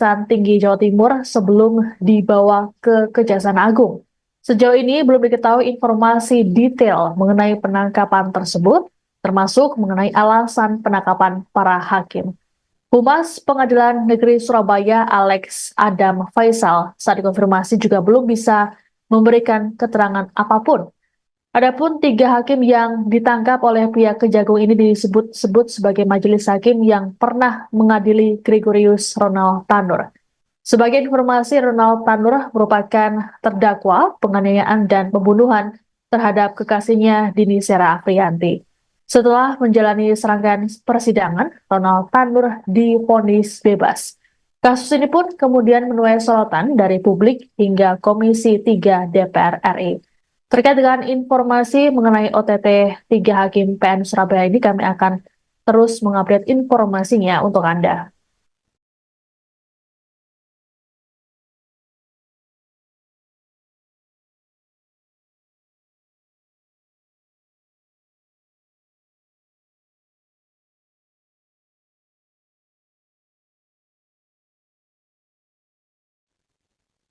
Kejaksaan Tinggi Jawa Timur sebelum dibawa ke Kejaksaan Agung. Sejauh ini belum diketahui informasi detail mengenai penangkapan tersebut, termasuk mengenai alasan penangkapan para hakim. Humas Pengadilan Negeri Surabaya Alex Adam Faisal saat dikonfirmasi juga belum bisa memberikan keterangan apapun. Adapun 3 hakim yang ditangkap oleh pihak Kejagung ini disebut-sebut sebagai majelis hakim yang pernah mengadili Gregorius Ronald Tanur. Sebagai informasi, Ronald Tanur merupakan terdakwa penganiayaan dan pembunuhan terhadap kekasihnya Dini Sera Afriyanti. Setelah menjalani serangkaian persidangan, Ronald Tanur divonis bebas. Kasus ini pun kemudian menuai sorotan dari publik hingga Komisi 3 DPR RI. Terkait dengan informasi mengenai OTT 3 hakim PN Surabaya ini, kami akan terus mengupdate informasinya untuk Anda.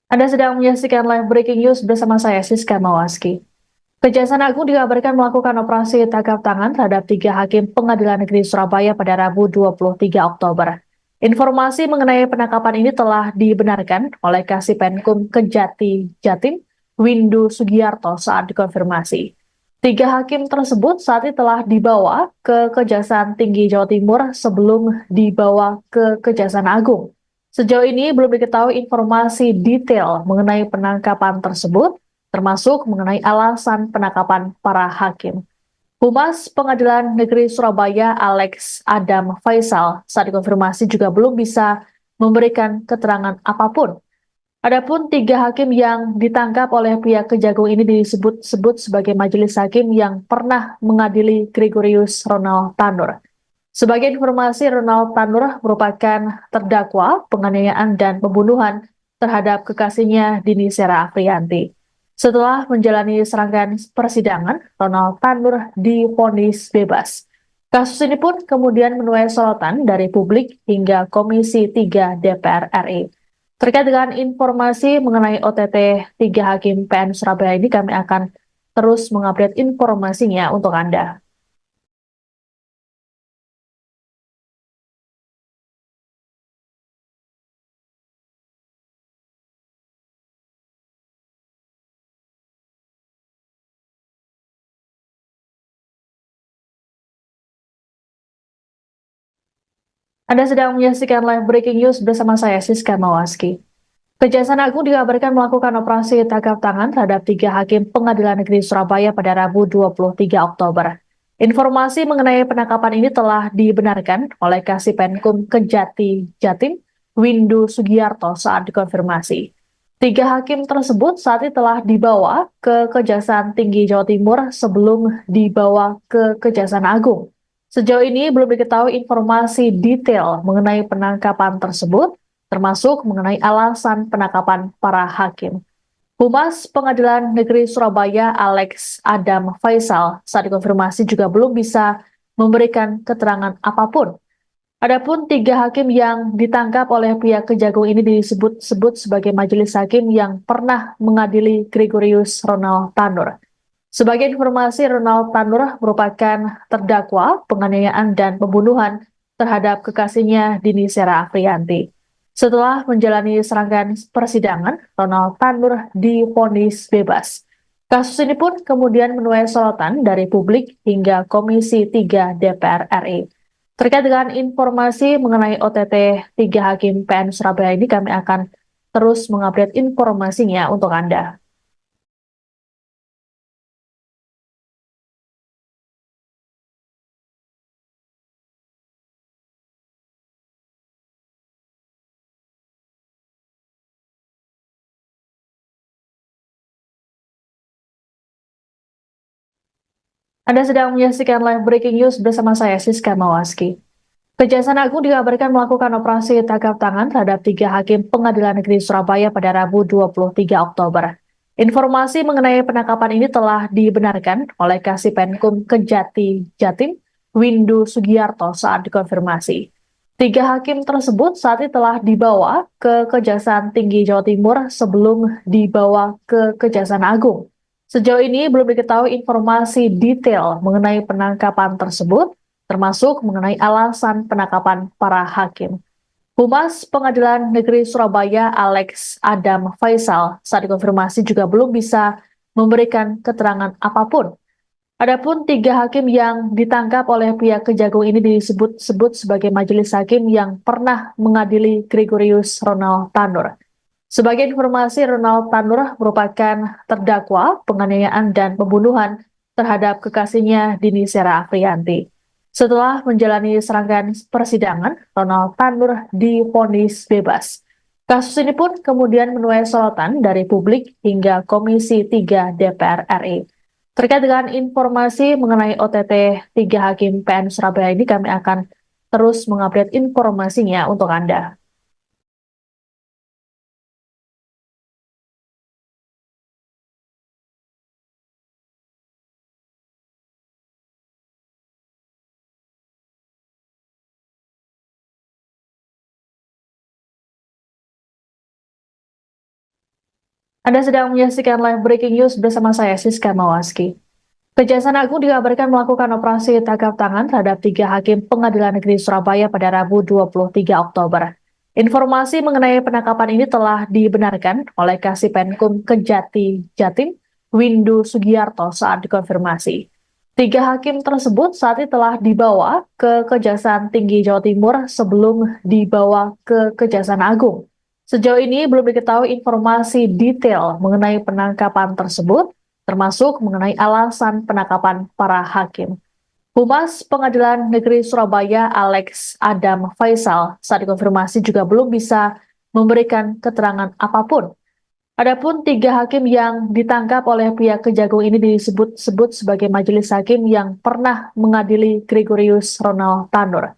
Anda sedang menyaksikan live breaking news bersama saya, Siska Mawaski. Kejaksaan Agung dikabarkan melakukan operasi tangkap tangan terhadap 3 hakim Pengadilan Negeri Surabaya pada Rabu 23 Oktober. Informasi mengenai penangkapan ini telah dibenarkan oleh Kasipenkum Kejati Jatim, Windu Sugiarto saat dikonfirmasi. 3 hakim tersebut saat ini telah dibawa ke Kejaksaan Tinggi Jawa Timur sebelum dibawa ke Kejaksaan Agung. Sejauh ini belum diketahui informasi detail mengenai penangkapan tersebut, termasuk mengenai alasan penangkapan para hakim. Humas Pengadilan Negeri Surabaya Alex Adam Faisal saat dikonfirmasi juga belum bisa memberikan keterangan apapun. Adapun 3 hakim yang ditangkap oleh pihak Kejagung ini disebut-sebut sebagai majelis hakim yang pernah mengadili Gregorius Ronald Tanur. Sebagai informasi, Ronald Tanur merupakan terdakwa penganiayaan dan pembunuhan terhadap kekasihnya Dini Sera Afriyanti. Setelah menjalani serangkaian persidangan, Ronald Tanur divonis bebas. Kasus ini pun kemudian menuai sorotan dari publik hingga Komisi 3 DPR RI. Terkait dengan informasi mengenai OTT 3 hakim PN Surabaya ini, kami akan terus mengupdate informasinya untuk Anda. Anda sedang menyaksikan live breaking news bersama saya, Siska Mawaski. Kejaksaan Agung dikabarkan melakukan operasi tangkap tangan terhadap 3 hakim Pengadilan Negeri Surabaya pada Rabu 23 Oktober. Informasi mengenai penangkapan ini telah dibenarkan oleh Kasipenkum Kejati Jatim, Windu Sugiarto saat dikonfirmasi. 3 hakim tersebut saat ini telah dibawa ke Kejaksaan Tinggi Jawa Timur sebelum dibawa ke Kejaksaan Agung. Sejauh ini belum diketahui informasi detail mengenai penangkapan tersebut, termasuk mengenai alasan penangkapan para hakim. Humas Pengadilan Negeri Surabaya Alex Adam Faisal saat dikonfirmasi juga belum bisa memberikan keterangan apapun. Adapun 3 hakim yang ditangkap oleh pihak Kejagung ini disebut-sebut sebagai majelis hakim yang pernah mengadili Gregorius Ronald Tanur. Sebagai informasi, Ronald Tanur merupakan terdakwa penganiayaan dan pembunuhan terhadap kekasihnya Dini Sera Afriyanti. Setelah menjalani serangkaian persidangan, Ronald Tanur divonis bebas. Kasus ini pun kemudian menuai sorotan dari publik hingga Komisi 3 DPR RI. Terkait dengan informasi mengenai OTT 3 hakim PN Surabaya ini, kami akan terus mengupdate informasinya untuk Anda. Anda sedang menyaksikan live breaking news bersama saya, Siska Mawaski. Kejaksaan Agung dikabarkan melakukan operasi tangkap tangan terhadap 3 hakim Pengadilan Negeri Surabaya pada Rabu 23 Oktober. Informasi mengenai penangkapan ini telah dibenarkan oleh Kasipenkum Kejati Jatim, Windu Sugiarto saat dikonfirmasi. Tiga hakim tersebut saat ini telah dibawa ke Kejaksaan Tinggi Jawa Timur sebelum dibawa ke Kejaksaan Agung. Sejauh ini belum diketahui informasi detail mengenai penangkapan tersebut, termasuk mengenai alasan penangkapan para hakim. Humas Pengadilan Negeri Surabaya Alex Adam Faisal saat dikonfirmasi juga belum bisa memberikan keterangan apapun. Adapun tiga hakim yang ditangkap oleh pihak Kejagung ini disebut-sebut sebagai majelis hakim yang pernah mengadili Gregorius Ronald Tanur. Sebagai informasi, Ronald Tanur merupakan terdakwa penganiayaan dan pembunuhan terhadap kekasihnya Dini Sera Afriyanti. Setelah menjalani serangkaian persidangan, Ronald Tanur divonis bebas. Kasus ini pun kemudian menuai sorotan dari publik hingga Komisi 3 DPR RI. Terkait dengan informasi mengenai OTT 3 Hakim PN Surabaya ini, kami akan terus mengupdate informasinya untuk Anda. Anda sedang menyaksikan live breaking news bersama saya, Siska Mawaski. Kejaksaan Agung dikabarkan melakukan operasi tangkap tangan terhadap tiga hakim Pengadilan Negeri Surabaya pada Rabu 23 Oktober. Informasi mengenai penangkapan ini telah dibenarkan oleh Kasipenkum Kejati Jatim, Windu Sugiarto saat dikonfirmasi. Tiga hakim tersebut saat ini telah dibawa ke Kejaksaan Tinggi Jawa Timur sebelum dibawa ke Kejaksaan Agung. Sejauh ini belum diketahui informasi detail mengenai penangkapan tersebut, termasuk mengenai alasan penangkapan para hakim. Humas Pengadilan Negeri Surabaya Alex Adam Faisal saat dikonfirmasi juga belum bisa memberikan keterangan apapun. Adapun tiga hakim yang ditangkap oleh pihak Kejagung ini disebut-sebut sebagai majelis hakim yang pernah mengadili Gregorius Ronald Tanur.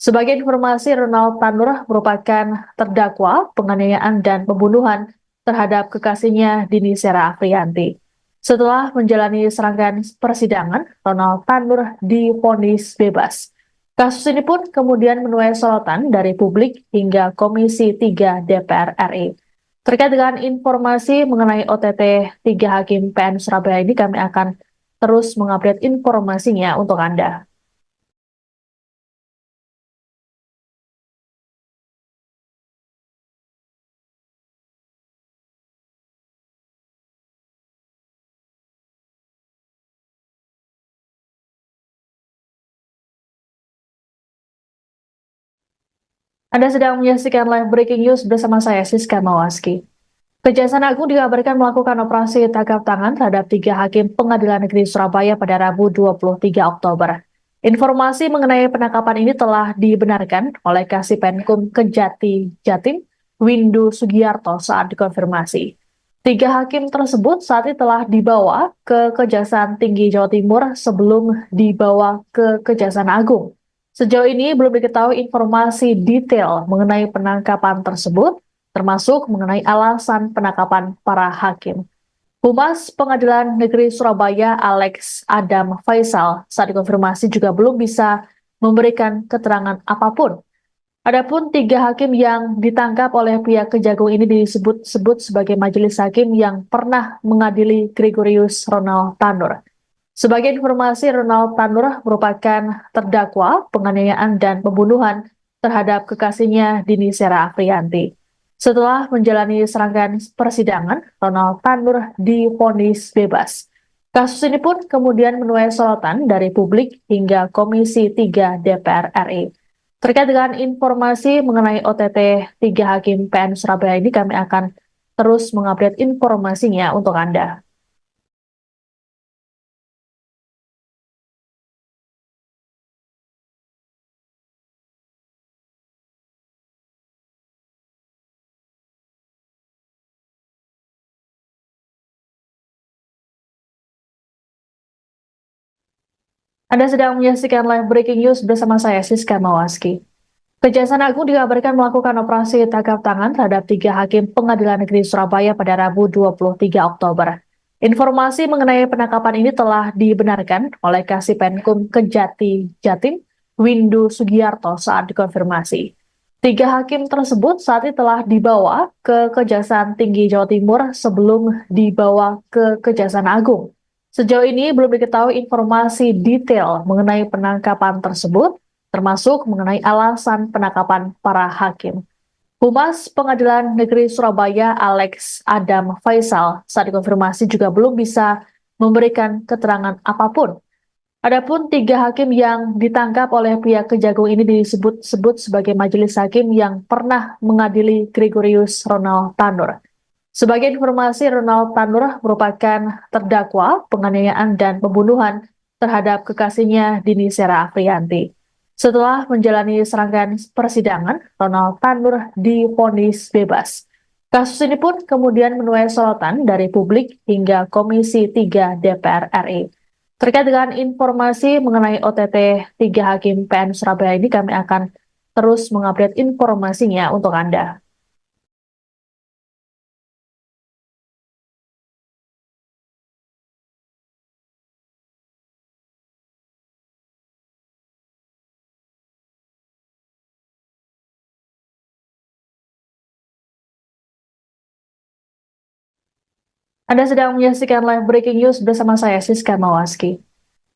Sebagai informasi, Ronald Tanur merupakan terdakwa penganiayaan dan pembunuhan terhadap kekasihnya Dini Sera Afriyanti. Setelah menjalani serangkaian persidangan, Ronald Tanur divonis bebas. Kasus ini pun kemudian menuai sorotan dari publik hingga Komisi 3 DPR RI. Terkait dengan informasi mengenai OTT 3 Hakim PN Surabaya ini, kami akan terus mengupdate informasinya untuk Anda. Anda sedang menyaksikan live breaking news bersama saya, Siska Mawaski. Kejaksaan Agung dikabarkan melakukan operasi tangkap tangan terhadap tiga hakim Pengadilan Negeri Surabaya pada Rabu 23 Oktober. Informasi mengenai penangkapan ini telah dibenarkan oleh Kasipenkum Kejati Jatim, Windu Sugiarto saat dikonfirmasi. Tiga hakim tersebut saat ini telah dibawa ke Kejaksaan Tinggi Jawa Timur sebelum dibawa ke Kejaksaan Agung. Sejauh ini belum diketahui informasi detail mengenai penangkapan tersebut, termasuk mengenai alasan penangkapan para hakim. Humas Pengadilan Negeri Surabaya Alex Adam Faisal saat dikonfirmasi juga belum bisa memberikan keterangan apapun. Adapun tiga hakim yang ditangkap oleh pihak Kejagung ini disebut-sebut sebagai majelis hakim yang pernah mengadili Gregorius Ronald Tanur. Sebagai informasi, Ronald Tanur merupakan terdakwa penganiayaan dan pembunuhan terhadap kekasihnya Dini Sera Afriyanti. Setelah menjalani serangkaian persidangan, Ronald Tanur divonis bebas. Kasus ini pun kemudian menuai sorotan dari publik hingga Komisi 3 DPR RI. Terkait dengan informasi mengenai OTT 3 Hakim PN Surabaya ini, kami akan terus mengupdate informasinya untuk Anda. Anda sedang menyaksikan live breaking news bersama saya, Siska Mawaski. Kejaksaan Agung dikabarkan melakukan operasi tangkap tangan terhadap tiga hakim Pengadilan Negeri Surabaya pada Rabu 23 Oktober. Informasi mengenai penangkapan ini telah dibenarkan oleh Kasipenkum Kejati Jatim, Windu Sugiarto saat dikonfirmasi. Tiga hakim tersebut saat ini telah dibawa ke Kejaksaan Tinggi Jawa Timur sebelum dibawa ke Kejaksaan Agung. Sejauh ini belum diketahui informasi detail mengenai penangkapan tersebut, termasuk mengenai alasan penangkapan para hakim. Humas Pengadilan Negeri Surabaya Alex Adam Faisal saat dikonfirmasi juga belum bisa memberikan keterangan apapun. Adapun tiga hakim yang ditangkap oleh pihak Kejagung ini disebut-sebut sebagai majelis hakim yang pernah mengadili Gregorius Ronald Tanur. Sebagai informasi, Ronald Tanur merupakan terdakwa penganiayaan dan pembunuhan terhadap kekasihnya Dini Sera Afriyanti. Setelah menjalani serangkaian persidangan, Ronald Tanur divonis bebas. Kasus ini pun kemudian menuai sorotan dari publik hingga Komisi 3 DPR RI. Terkait dengan informasi mengenai OTT 3 Hakim PN Surabaya ini, kami akan terus mengupdate informasinya untuk Anda. Anda sedang menyaksikan live breaking news bersama saya, Siska Mawaski.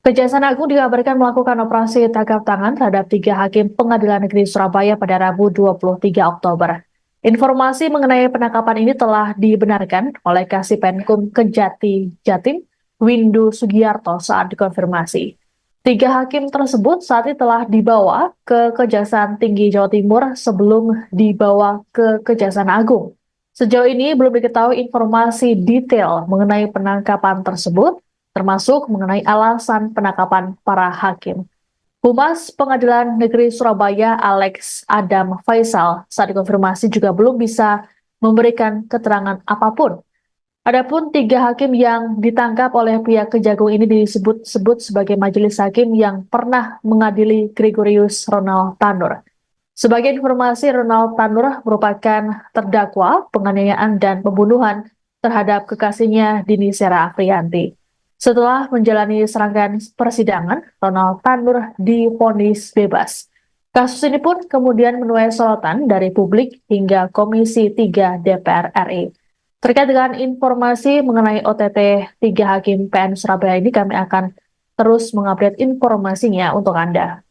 Kejaksaan Agung dikabarkan melakukan operasi tangkap tangan terhadap tiga hakim Pengadilan Negeri Surabaya pada Rabu 23 Oktober. Informasi mengenai penangkapan ini telah dibenarkan oleh Kasih Penkum Kejati Jatim, Windu Sugiarto saat dikonfirmasi. Tiga hakim tersebut saat ini telah dibawa ke Kejaksaan Tinggi Jawa Timur sebelum dibawa ke Kejaksaan Agung. Sejauh ini belum diketahui informasi detail mengenai penangkapan tersebut, termasuk mengenai alasan penangkapan para hakim. Humas Pengadilan Negeri Surabaya Alex Adam Faisal saat dikonfirmasi juga belum bisa memberikan keterangan apapun. Adapun tiga hakim yang ditangkap oleh pihak Kejagung ini disebut-sebut sebagai majelis hakim yang pernah mengadili Gregorius Ronald Tanur. Sebagai informasi, Ronald Tanur merupakan terdakwa penganiayaan dan pembunuhan terhadap kekasihnya Dini Sera Afriyanti. Setelah menjalani serangkaian persidangan, Ronald Tanur divonis bebas. Kasus ini pun kemudian menuai sorotan dari publik hingga Komisi 3 DPR RI. Terkait dengan informasi mengenai OTT 3 Hakim PN Surabaya ini, kami akan terus mengupdate informasinya untuk Anda.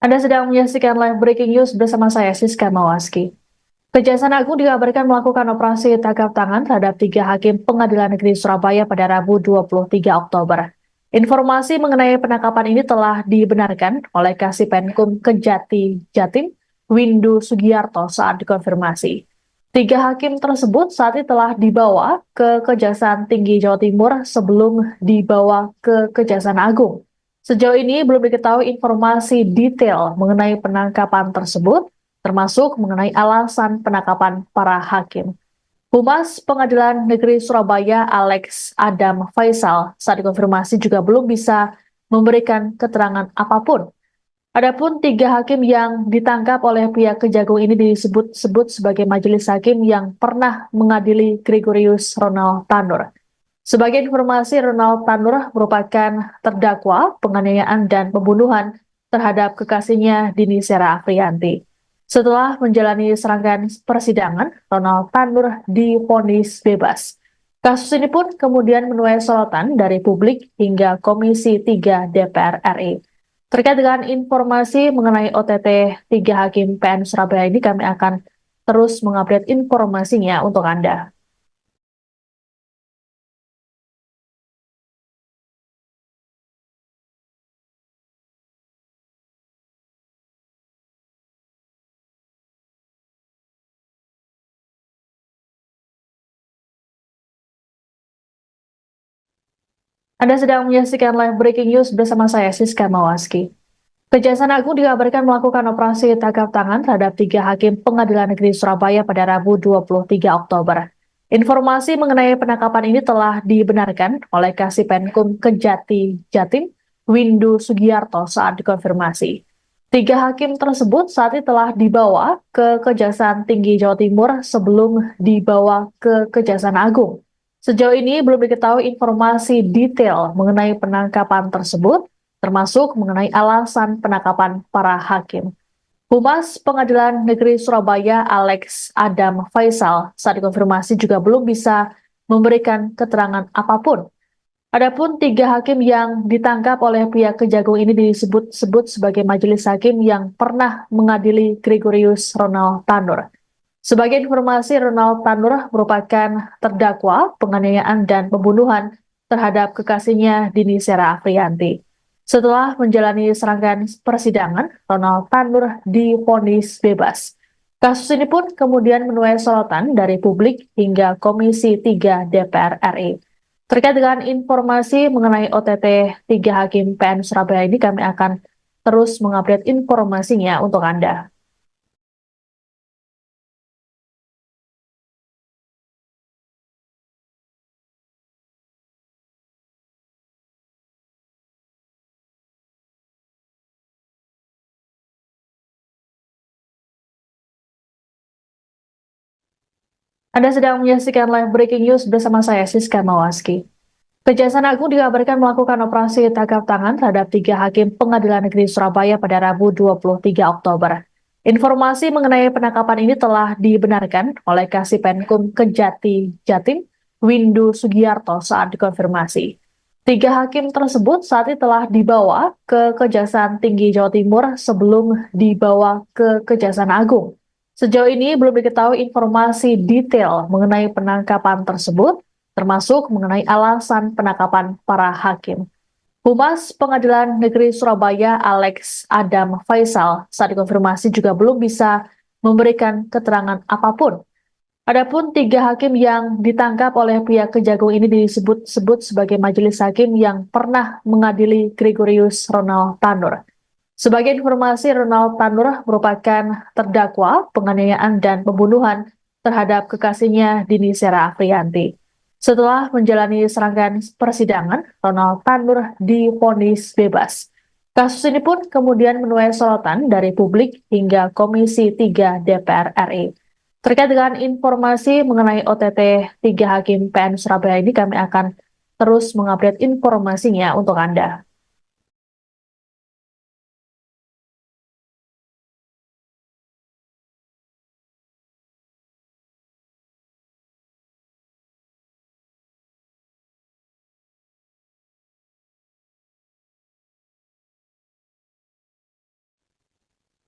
Anda sedang menyaksikan live breaking news bersama saya, Siska Mawaski. Kejaksaan Agung dikabarkan melakukan operasi tangkap tangan terhadap tiga hakim Pengadilan Negeri Surabaya pada Rabu 23 Oktober. Informasi mengenai penangkapan ini telah dibenarkan oleh Kasih Penkum Kejati Jatim, Windu Sugiarto saat dikonfirmasi. Tiga hakim tersebut saat ini telah dibawa ke Kejaksaan Tinggi Jawa Timur sebelum dibawa ke Kejaksaan Agung. Sejauh ini belum diketahui informasi detail mengenai penangkapan tersebut, termasuk mengenai alasan penangkapan para hakim. Humas Pengadilan Negeri Surabaya Alex Adam Faisal saat dikonfirmasi juga belum bisa memberikan keterangan apapun. Adapun tiga hakim yang ditangkap oleh pihak Kejagung ini disebut-sebut sebagai majelis hakim yang pernah mengadili Gregorius Ronald Tanur. Sebagai informasi, Ronald Tanur merupakan terdakwa penganiayaan dan pembunuhan terhadap kekasihnya Dini Sera Afriyanti. Setelah menjalani serangkaian persidangan, Ronald Tanur divonis bebas. Kasus ini pun kemudian menuai sorotan dari publik hingga Komisi 3 DPR RI. Terkait dengan informasi mengenai OTT 3 Hakim PN Surabaya ini, kami akan terus mengupdate informasinya untuk Anda. Anda sedang menyaksikan live breaking news bersama saya, Siska Mawaski. Kejaksaan Agung dikabarkan melakukan operasi tangkap tangan terhadap tiga hakim Pengadilan Negeri Surabaya pada Rabu 23 Oktober. Informasi mengenai penangkapan ini telah dibenarkan oleh Kasipenkum Kejati Jatim, Windu Sugiarto saat dikonfirmasi. Tiga hakim tersebut saat ini telah dibawa ke Kejaksaan Tinggi Jawa Timur sebelum dibawa ke Kejaksaan Agung. Sejauh ini belum diketahui informasi detail mengenai penangkapan tersebut, termasuk mengenai alasan penangkapan para hakim. Humas Pengadilan Negeri Surabaya Alex Adam Faisal saat dikonfirmasi juga belum bisa memberikan keterangan apapun. Adapun tiga hakim yang ditangkap oleh pihak Kejagung ini disebut-sebut sebagai majelis hakim yang pernah mengadili Gregorius Ronald Tanur. Sebagai informasi, Ronald Tanur merupakan terdakwa penganiayaan dan pembunuhan terhadap kekasihnya Dini Sera Afrianti. Setelah menjalani serangkaian persidangan, Ronald Tanur divonis bebas. Kasus ini pun kemudian menuai sorotan dari publik hingga Komisi 3 DPR RI. Terkait dengan informasi mengenai OTT 3 Hakim PN Surabaya ini, kami akan terus mengupdate informasinya untuk Anda. Anda sedang menyaksikan live breaking news bersama saya, Siska Mawaski. Kejaksaan Agung dikabarkan melakukan operasi tangkap tangan terhadap tiga hakim Pengadilan Negeri Surabaya pada Rabu 23 Oktober. Informasi mengenai penangkapan ini telah dibenarkan oleh Kasipenkum Kejati Jatim, Windu Sugiarto saat dikonfirmasi. Tiga hakim tersebut saat ini telah dibawa ke Kejaksaan Tinggi Jawa Timur sebelum dibawa ke Kejaksaan Agung. Sejauh ini belum diketahui informasi detail mengenai penangkapan tersebut, termasuk mengenai alasan penangkapan para hakim. Humas Pengadilan Negeri Surabaya Alex Adam Faisal saat dikonfirmasi juga belum bisa memberikan keterangan apapun. Adapun tiga hakim yang ditangkap oleh pihak Kejagung ini disebut-sebut sebagai majelis hakim yang pernah mengadili Gregorius Ronald Tanur. Sebagai informasi, Ronald Tanur merupakan terdakwa penganiayaan dan pembunuhan terhadap kekasihnya Dini Sera Afrianti. Setelah menjalani serangkaian persidangan, Ronald Tanur divonis bebas. Kasus ini pun kemudian menuai sorotan dari publik hingga Komisi 3 DPR RI. Terkait dengan informasi mengenai OTT 3 Hakim PN Surabaya ini, kami akan terus mengupdate informasinya untuk Anda.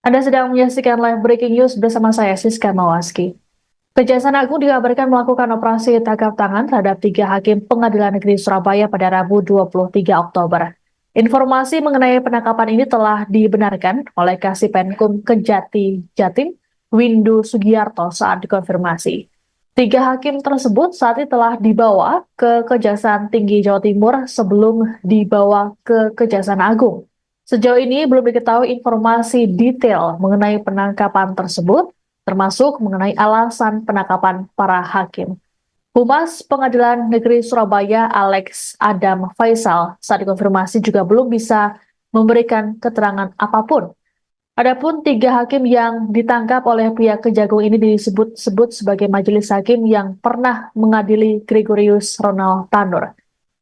Anda sedang menyaksikan live breaking news bersama saya, Siska Mawaski. Kejaksaan Agung dikabarkan melakukan operasi tangkap tangan terhadap tiga hakim Pengadilan Negeri Surabaya pada Rabu 23 Oktober. Informasi mengenai penangkapan ini telah dibenarkan oleh Kasipenkum Kejati Jatim, Windu Sugiarto saat dikonfirmasi. Tiga hakim tersebut saat ini telah dibawa ke Kejaksaan Tinggi Jawa Timur sebelum dibawa ke Kejaksaan Agung. Sejauh ini belum diketahui informasi detail mengenai penangkapan tersebut, termasuk mengenai alasan penangkapan para hakim. Humas Pengadilan Negeri Surabaya Alex Adam Faisal saat dikonfirmasi juga belum bisa memberikan keterangan apapun. Adapun tiga hakim yang ditangkap oleh pihak Kejagung ini disebut-sebut sebagai majelis hakim yang pernah mengadili Gregorius Ronald Tanur.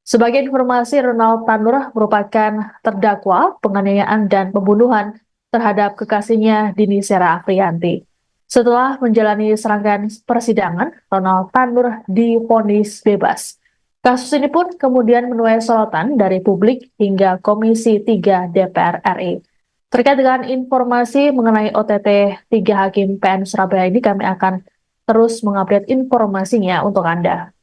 Sebagai informasi, Ronald Tanur merupakan terdakwa penganiayaan dan pembunuhan terhadap kekasihnya Dini Sera Afrianti. Setelah menjalani serangkaian persidangan, Ronald Tanur divonis bebas. Kasus ini pun kemudian menuai sorotan dari publik hingga Komisi 3 DPR RI. Terkait dengan informasi mengenai OTT 3 Hakim PN Surabaya ini, kami akan terus mengupdate informasinya untuk Anda.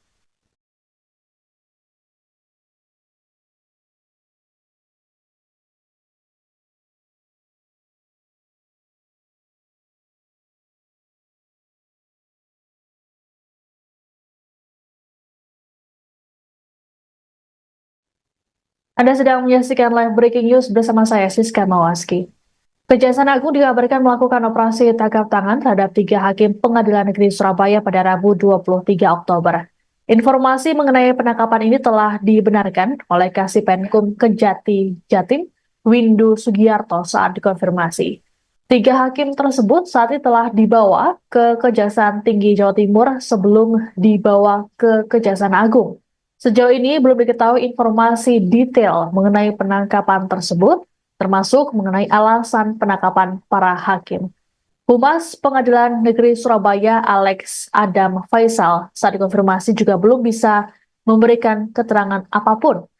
Anda sedang menyaksikan live breaking news bersama saya, Siska Mawaski. Kejaksaan Agung dikabarkan melakukan operasi tangkap tangan terhadap 3 hakim Pengadilan Negeri Surabaya pada Rabu 23 Oktober. Informasi mengenai penangkapan ini telah dibenarkan oleh Kasipenkum Kejati Jatim, Windu Sugiarto saat dikonfirmasi. 3 hakim tersebut saat ini telah dibawa ke Kejaksaan Tinggi Jawa Timur sebelum dibawa ke Kejaksaan Agung. Sejauh ini belum diketahui informasi detail mengenai penangkapan tersebut, termasuk mengenai alasan penangkapan para hakim. Humas Pengadilan Negeri Surabaya Alex Adam Faisal saat dikonfirmasi juga belum bisa memberikan keterangan apapun.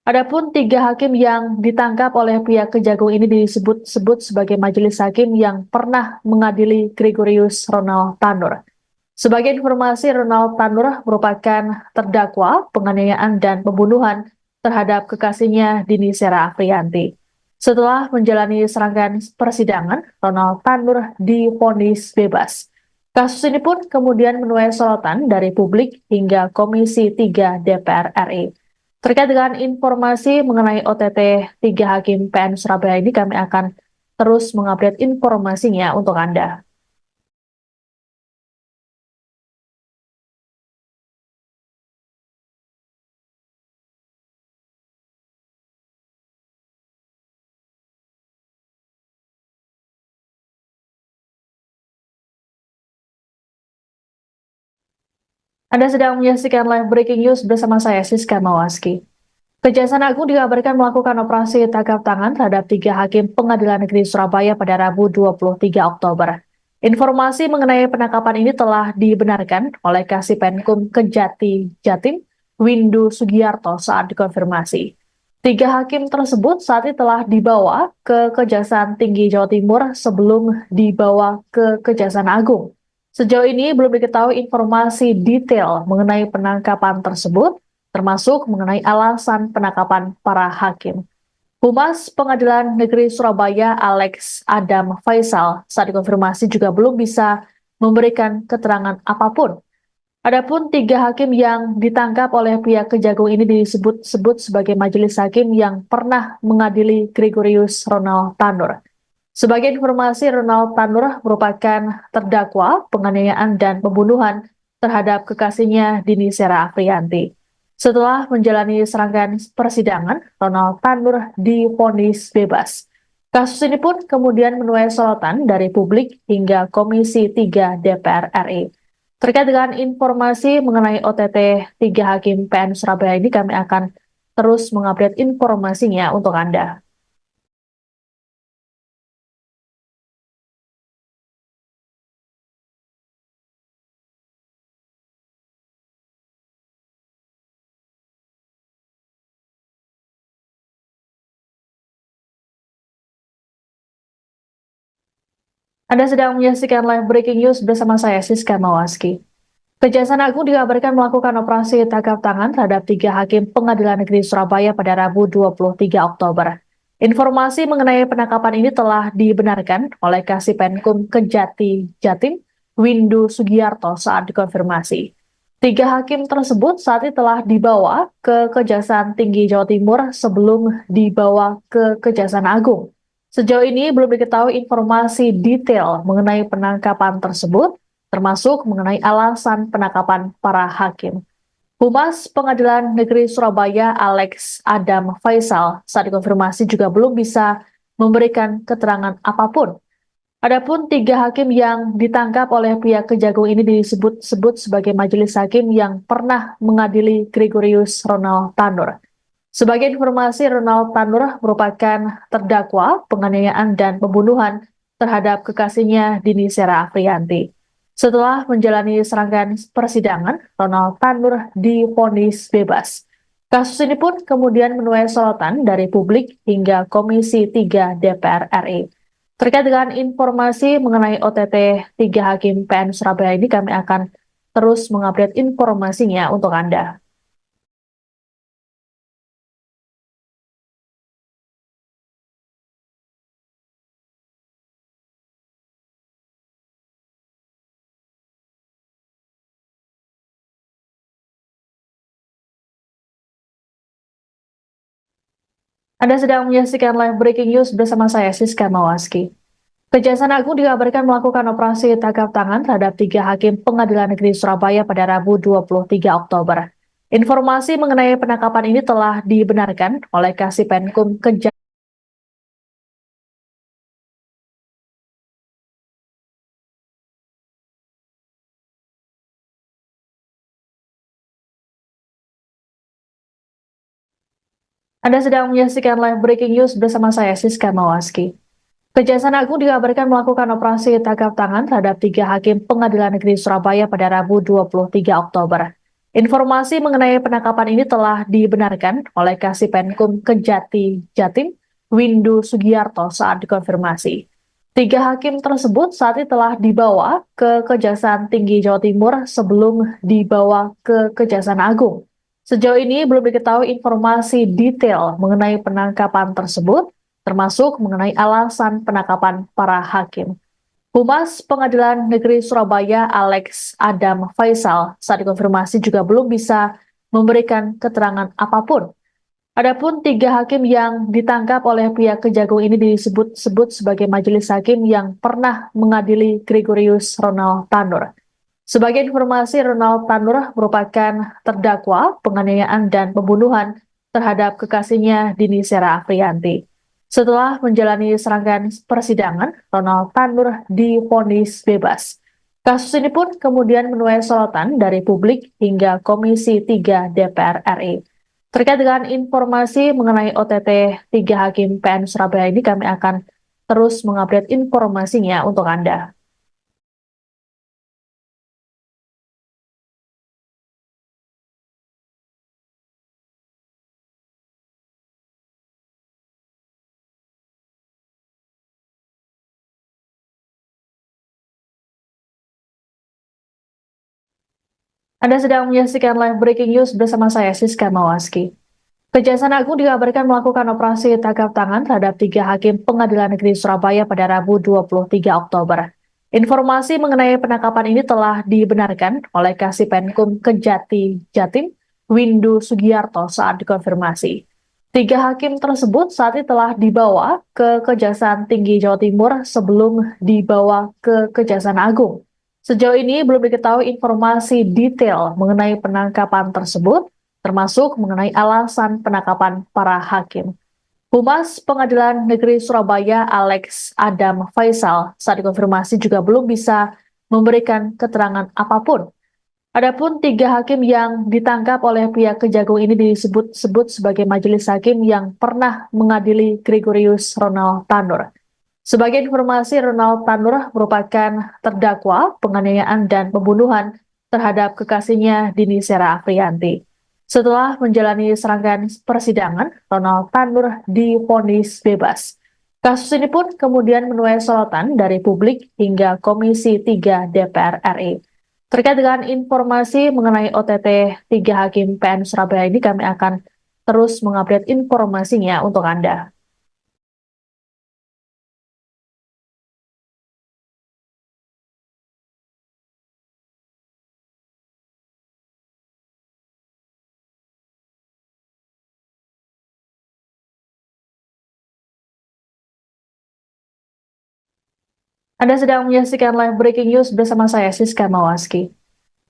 Adapun 3 hakim yang ditangkap oleh pihak Kejagung ini disebut-sebut sebagai majelis hakim yang pernah mengadili Gregorius Ronald Tanur. Sebagai informasi, Ronald Tanur merupakan terdakwa penganiayaan dan pembunuhan terhadap kekasihnya Dini Sera Afrianti. Setelah menjalani serangkaian persidangan, Ronald Tanur divonis bebas. Kasus ini pun kemudian menuai sorotan dari publik hingga Komisi 3 DPR RI. Terkait dengan informasi mengenai OTT 3 hakim PN Surabaya ini, kami akan terus mengupdate informasinya untuk Anda. Anda sedang menyaksikan live breaking news bersama saya, Siska Mawaski. Kejaksaan Agung dikabarkan melakukan operasi tangkap tangan terhadap 3 hakim Pengadilan Negeri Surabaya pada Rabu 23 Oktober. Informasi mengenai penangkapan ini telah dibenarkan oleh Kasipenkum Kejati Jatim, Windu Sugiarto saat dikonfirmasi. 3 hakim tersebut saat ini telah dibawa ke Kejaksaan Tinggi Jawa Timur sebelum dibawa ke Kejaksaan Agung. Sejauh ini belum diketahui informasi detail mengenai penangkapan tersebut, termasuk mengenai alasan penangkapan para hakim. Humas Pengadilan Negeri Surabaya Alex Adam Faisal saat dikonfirmasi juga belum bisa memberikan keterangan apapun. Adapun 3 hakim yang ditangkap oleh pihak Kejagung ini disebut-sebut sebagai majelis hakim yang pernah mengadili Gregorius Ronald Tanur. Sebagai informasi, Ronald Tanur merupakan terdakwa penganiayaan dan pembunuhan terhadap kekasihnya Dini Sera Afrianti. Setelah menjalani serangkaian persidangan, Ronald Tanur divonis bebas. Kasus ini pun kemudian menuai sorotan dari publik hingga Komisi 3 DPR RI. Terkait dengan informasi mengenai OTT 3 hakim PN Surabaya ini, kami akan terus mengupdate informasinya untuk Anda. Anda sedang menyaksikan live breaking news bersama saya, Siska Mawaski. Kejaksaan Agung dikabarkan melakukan operasi tangkap tangan terhadap 3 hakim Pengadilan Negeri Surabaya pada Rabu 23 Oktober. Informasi mengenai penangkapan ini telah dibenarkan oleh Kasipenkum Kejati Jatim, Windu Sugiarto saat dikonfirmasi. 3 hakim tersebut saat ini telah dibawa ke Kejaksaan Tinggi Jawa Timur sebelum dibawa ke Kejaksaan Agung. Sejauh ini belum diketahui informasi detail mengenai penangkapan tersebut, termasuk mengenai alasan penangkapan para hakim. Humas Pengadilan Negeri Surabaya Alex Adam Faisal saat dikonfirmasi juga belum bisa memberikan keterangan apapun. Adapun 3 hakim yang ditangkap oleh pihak Kejagung ini disebut-sebut sebagai majelis hakim yang pernah mengadili Gregorius Ronald Tanur. Sebagai informasi, Ronald Tanur merupakan terdakwa penganiayaan dan pembunuhan terhadap kekasihnya Dini Sera Afrianti. Setelah menjalani serangkaian persidangan, Ronald Tanur divonis bebas. Kasus ini pun kemudian menuai sorotan dari publik hingga Komisi 3 DPR RI. Terkait dengan informasi mengenai OTT 3 hakim PN Surabaya ini, kami akan terus mengupdate informasinya untuk Anda. Anda sedang menyaksikan live breaking news bersama saya, Siska Mawaski. Kejaksaan Agung dikabarkan melakukan operasi tangkap tangan terhadap 3 hakim Pengadilan Negeri Surabaya pada Rabu 23 Oktober. Informasi mengenai penangkapan ini telah dibenarkan oleh Kasipenkum Kejaksaan. Anda sedang menyaksikan live breaking news bersama saya, Siska Mawaski. Kejaksaan Agung dikabarkan melakukan operasi tangkap tangan terhadap 3 hakim Pengadilan Negeri Surabaya pada Rabu 23 Oktober. Informasi mengenai penangkapan ini telah dibenarkan oleh Kasipenkum Kejati Jatim, Windu Sugiarto saat dikonfirmasi. 3 hakim tersebut saat ini telah dibawa ke Kejaksaan Tinggi Jawa Timur sebelum dibawa ke Kejaksaan Agung. Sejauh ini belum diketahui informasi detail mengenai penangkapan tersebut, termasuk mengenai alasan penangkapan para hakim. Humas Pengadilan Negeri Surabaya Alex Adam Faisal saat dikonfirmasi juga belum bisa memberikan keterangan apapun. Adapun 3 hakim yang ditangkap oleh pihak Kejagung ini disebut-sebut sebagai majelis hakim yang pernah mengadili Gregorius Ronald Tanur. Sebagai informasi, Ronald Tanur merupakan terdakwa penganiayaan dan pembunuhan terhadap kekasihnya Dini Sera Afrianti. Setelah menjalani serangkaian persidangan, Ronald Tanur divonis bebas. Kasus ini pun kemudian menuai sorotan dari publik hingga Komisi 3 DPR RI. Terkait dengan informasi mengenai OTT 3 hakim PN Surabaya ini, kami akan terus mengupdate informasinya untuk Anda. Anda sedang menyaksikan live breaking news bersama saya, Siska Mawaski. Kejaksaan Agung dikabarkan melakukan operasi tangkap tangan terhadap 3 hakim Pengadilan Negeri Surabaya pada Rabu 23 Oktober. Informasi mengenai penangkapan ini telah dibenarkan oleh Kasipenkum Kejati Jatim, Windu Sugiarto saat dikonfirmasi. 3 hakim tersebut saat ini telah dibawa ke Kejaksaan Tinggi Jawa Timur sebelum dibawa ke Kejaksaan Agung. Sejauh ini belum diketahui informasi detail mengenai penangkapan tersebut, termasuk mengenai alasan penangkapan para hakim. Humas Pengadilan Negeri Surabaya Alex Adam Faisal saat dikonfirmasi juga belum bisa memberikan keterangan apapun. Adapun 3 hakim yang ditangkap oleh pihak Kejagung ini disebut-sebut sebagai majelis hakim yang pernah mengadili Gregorius Ronald Tanur. Sebagai informasi, Ronald Tanur merupakan terdakwa penganiayaan dan pembunuhan terhadap kekasihnya Dini Sera Afrianti. Setelah menjalani serangkaian persidangan, Ronald Tanur divonis bebas. Kasus ini pun kemudian menuai sorotan dari publik hingga Komisi 3 DPR RI. Terkait dengan informasi mengenai OTT 3 hakim PN Surabaya ini, kami akan terus mengupdate informasinya untuk Anda. Anda sedang menyaksikan live breaking news bersama saya, Siska Mawaski.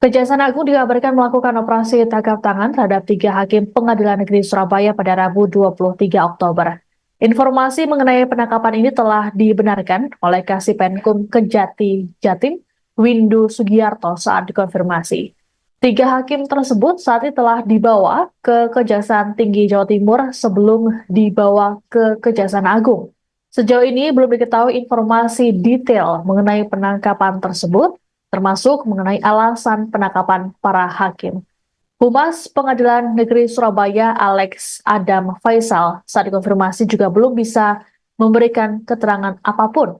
Kejaksaan Agung dikabarkan melakukan operasi tangkap tangan terhadap 3 hakim Pengadilan Negeri Surabaya pada Rabu 23 Oktober. Informasi mengenai penangkapan ini telah dibenarkan oleh Kasipenkum Kejati Jatim, Windu Sugiarto saat dikonfirmasi. 3 hakim tersebut saat ini telah dibawa ke Kejaksaan Tinggi Jawa Timur sebelum dibawa ke Kejaksaan Agung. Sejauh ini belum diketahui informasi detail mengenai penangkapan tersebut, termasuk mengenai alasan penangkapan para hakim. Humas Pengadilan Negeri Surabaya Alex Adam Faisal saat dikonfirmasi juga belum bisa memberikan keterangan apapun.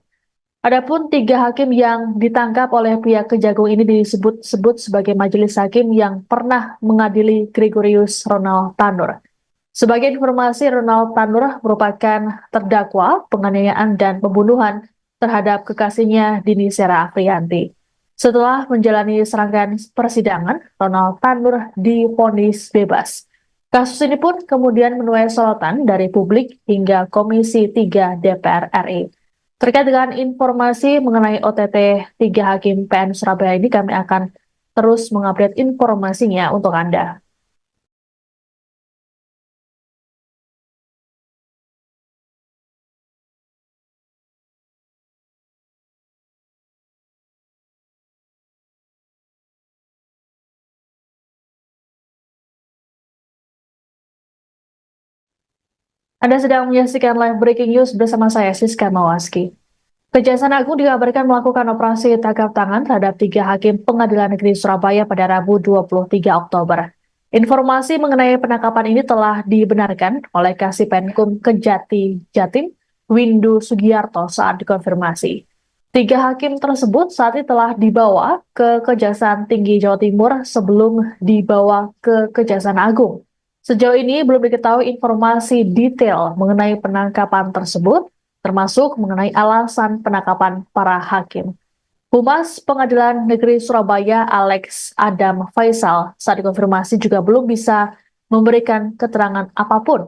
Adapun 3 hakim yang ditangkap oleh pihak Kejagung ini disebut-sebut sebagai majelis hakim yang pernah mengadili Gregorius Ronald Tanur. Sebagai informasi, Ronald Tanur merupakan terdakwa penganiayaan dan pembunuhan terhadap kekasihnya Dini Sera Afrianti. Setelah menjalani serangkaian persidangan, Ronald Tanur divonis bebas. Kasus ini pun kemudian menuai sorotan dari publik hingga Komisi 3 DPR RI. Terkait dengan informasi mengenai OTT 3 Hakim PN Surabaya ini, kami akan terus mengupdate informasinya untuk Anda. Anda sedang menyaksikan live breaking news bersama saya, Siska Mawaski. Kejaksaan Agung dikabarkan melakukan operasi tangkap tangan terhadap 3 hakim Pengadilan Negeri Surabaya pada Rabu 23 Oktober. Informasi mengenai penangkapan ini telah dibenarkan oleh Kasipenkum Kejati Jatim, Windu Sugiarto saat dikonfirmasi. 3 hakim tersebut saat ini telah dibawa ke Kejaksaan Tinggi Jawa Timur sebelum dibawa ke Kejaksaan Agung. Sejauh ini belum diketahui informasi detail mengenai penangkapan tersebut, termasuk mengenai alasan penangkapan para hakim. Humas Pengadilan Negeri Surabaya Alex Adam Faisal saat dikonfirmasi juga belum bisa memberikan keterangan apapun.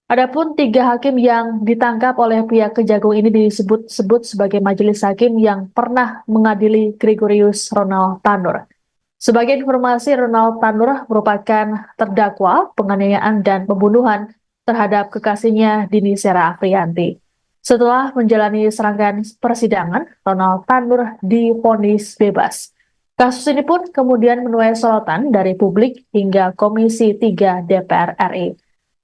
Adapun 3 hakim yang ditangkap oleh pihak Kejagung ini disebut-sebut sebagai majelis hakim yang pernah mengadili Gregorius Ronald Tanur. Sebagai informasi, Ronald Tanur merupakan terdakwa penganiayaan dan pembunuhan terhadap kekasihnya Dini Sera Afriyanti. Setelah menjalani serangkaian persidangan, Ronald Tanur divonis bebas. Kasus ini pun kemudian menuai sorotan dari publik hingga Komisi 3 DPR RI.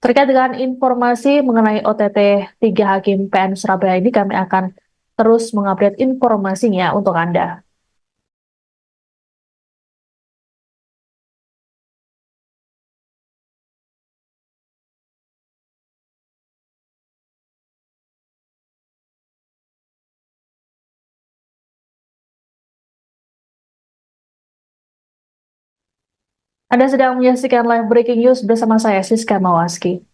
Terkait dengan informasi mengenai OTT 3 Hakim PN Surabaya ini, kami akan terus mengupdate informasinya untuk Anda. Anda sedang menyaksikan live breaking news bersama saya, Siska Mawaski.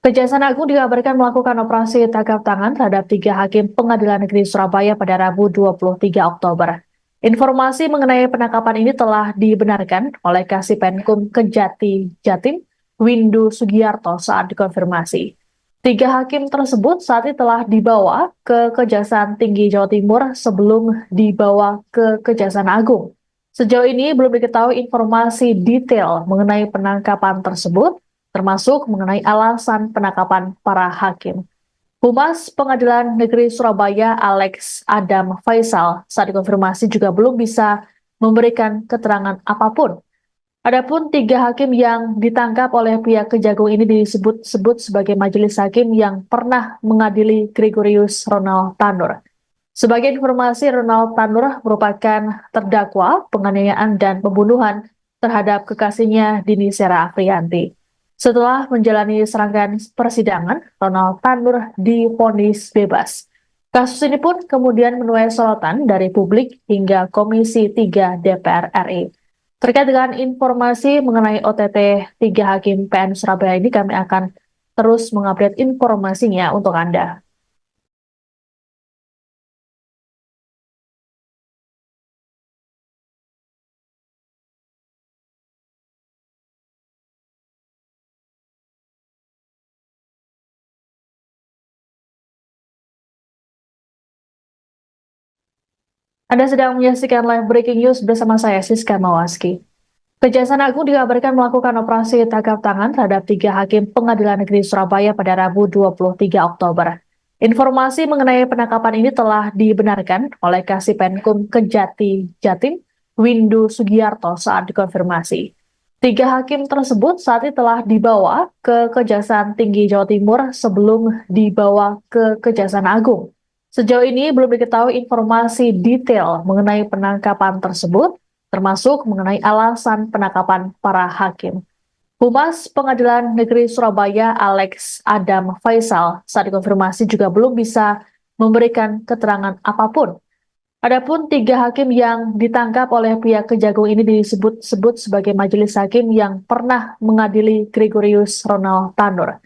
Kejaksaan Agung dikabarkan melakukan operasi tangkap tangan terhadap 3 hakim Pengadilan Negeri Surabaya pada Rabu 23 Oktober. Informasi mengenai penangkapan ini telah dibenarkan oleh Kasipenkum Kejati Jatim, Windu Sugiarto saat dikonfirmasi. 3 hakim tersebut saat ini telah dibawa ke Kejaksaan Tinggi Jawa Timur sebelum dibawa ke Kejaksaan Agung. Sejauh ini belum diketahui informasi detail mengenai penangkapan tersebut, termasuk mengenai alasan penangkapan para hakim. Humas Pengadilan Negeri Surabaya Alex Adam Faisal saat dikonfirmasi juga belum bisa memberikan keterangan apapun. Adapun 3 hakim yang ditangkap oleh pihak Kejagung ini disebut-sebut sebagai majelis hakim yang pernah mengadili Gregorius Ronald Tanur. Sebagai informasi, Ronald Tanur merupakan terdakwa penganiayaan dan pembunuhan terhadap kekasihnya Dini Sera Afriyanti. Setelah menjalani serangkaian persidangan, Ronald Tanur divonis bebas. Kasus ini pun kemudian menuai sorotan dari publik hingga Komisi 3 DPR RI. Terkait dengan informasi mengenai OTT 3 Hakim PN Surabaya ini, kami akan terus mengupdate informasinya untuk Anda. Anda sedang menyaksikan live breaking news bersama saya, Siska Mawaski. Kejaksaan Agung dikabarkan melakukan operasi tangkap tangan terhadap 3 hakim Pengadilan Negeri Surabaya pada Rabu 23 Oktober. Informasi mengenai penangkapan ini telah dibenarkan oleh Kasipenkum Kejati Jatim, Windu Sugiarto saat dikonfirmasi. 3 hakim tersebut saat ini telah dibawa ke Kejaksaan Tinggi Jawa Timur sebelum dibawa ke Kejaksaan Agung. Sejauh ini belum diketahui informasi detail mengenai penangkapan tersebut, termasuk mengenai alasan penangkapan para hakim. Humas Pengadilan Negeri Surabaya Alex Adam Faisal saat dikonfirmasi juga belum bisa memberikan keterangan apapun. Adapun 3 hakim yang ditangkap oleh pihak Kejagung ini disebut-sebut sebagai majelis hakim yang pernah mengadili Gregorius Ronald Tanur.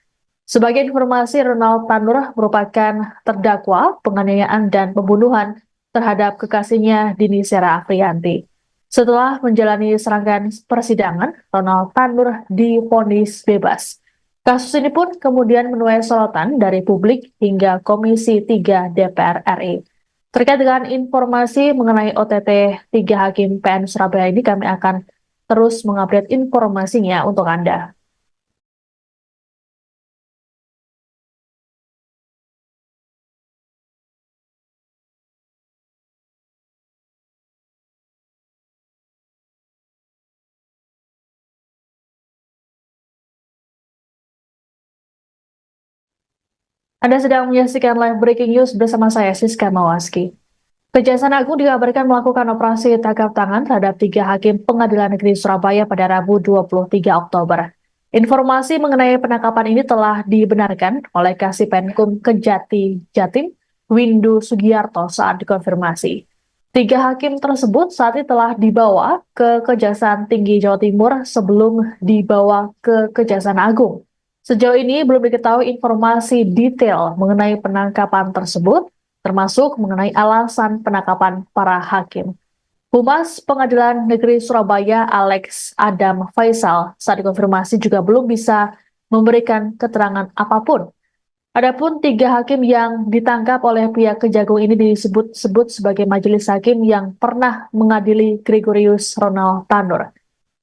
Sebagai informasi, Ronald Tanur merupakan terdakwa penganiayaan dan pembunuhan terhadap kekasihnya Dini Sera Afriyanti. Setelah menjalani serangkaian persidangan, Ronald Tanur divonis bebas. Kasus ini pun kemudian menuai sorotan dari publik hingga Komisi 3 DPR RI. Terkait dengan informasi mengenai OTT 3 Hakim PN Surabaya ini, kami akan terus mengupdate informasinya untuk Anda. Anda sedang menyaksikan live breaking news bersama saya, Siska Mawaski. Kejaksaan Agung dikabarkan melakukan operasi tangkap tangan terhadap 3 hakim Pengadilan Negeri Surabaya pada Rabu 23 Oktober. Informasi mengenai penangkapan ini telah dibenarkan oleh Kasih Penkum Kejati Jatim, Windu Sugiarto saat dikonfirmasi. 3 hakim tersebut saat ini telah dibawa ke Kejaksaan Tinggi Jawa Timur sebelum dibawa ke Kejaksaan Agung. Sejauh ini belum diketahui informasi detail mengenai penangkapan tersebut, termasuk mengenai alasan penangkapan para hakim. Humas Pengadilan Negeri Surabaya Alex Adam Faisal saat dikonfirmasi juga belum bisa memberikan keterangan apapun. Adapun 3 hakim yang ditangkap oleh pihak Kejagung ini disebut-sebut sebagai majelis hakim yang pernah mengadili Gregorius Ronald Tanur.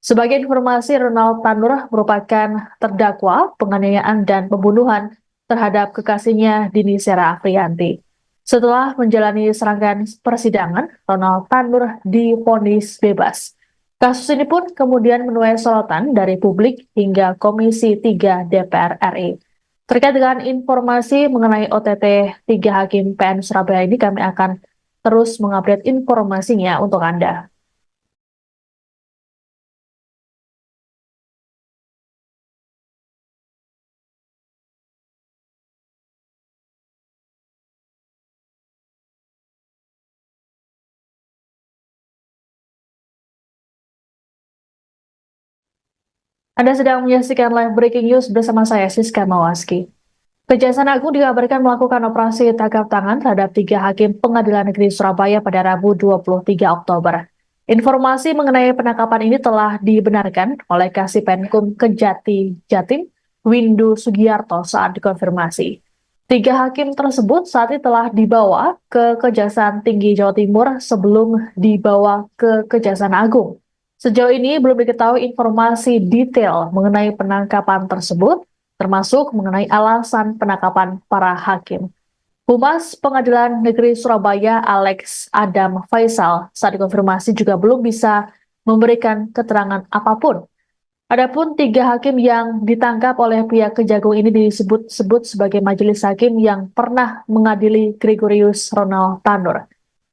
Sebagai informasi, Ronald Tanur merupakan terdakwa penganiayaan dan pembunuhan terhadap kekasihnya Dini Sera Afriyanti. Setelah menjalani serangkaian persidangan, Ronald Tanur divonis bebas. Kasus ini pun kemudian menuai sorotan dari publik hingga Komisi 3 DPR RI. Terkait dengan informasi mengenai OTT 3 Hakim PN Surabaya ini, kami akan terus mengupdate informasinya untuk Anda. Anda sedang menyaksikan live breaking news bersama saya, Siska Mawaski. Kejaksaan Agung dikabarkan melakukan operasi tangkap tangan terhadap 3 hakim Pengadilan Negeri Surabaya pada Rabu 23 Oktober. Informasi mengenai penangkapan ini telah dibenarkan oleh Kasih Penkum Kejati Jatim, Windu Sugiarto saat dikonfirmasi. 3 hakim tersebut saat ini telah dibawa ke Kejaksaan Tinggi Jawa Timur sebelum dibawa ke Kejaksaan Agung. Sejauh ini belum diketahui informasi detail mengenai penangkapan tersebut, termasuk mengenai alasan penangkapan para hakim. Humas Pengadilan Negeri Surabaya Alex Adam Faisal saat dikonfirmasi juga belum bisa memberikan keterangan apapun. Adapun 3 hakim yang ditangkap oleh pihak Kejagung ini disebut-sebut sebagai majelis hakim yang pernah mengadili Gregorius Ronald Tanur.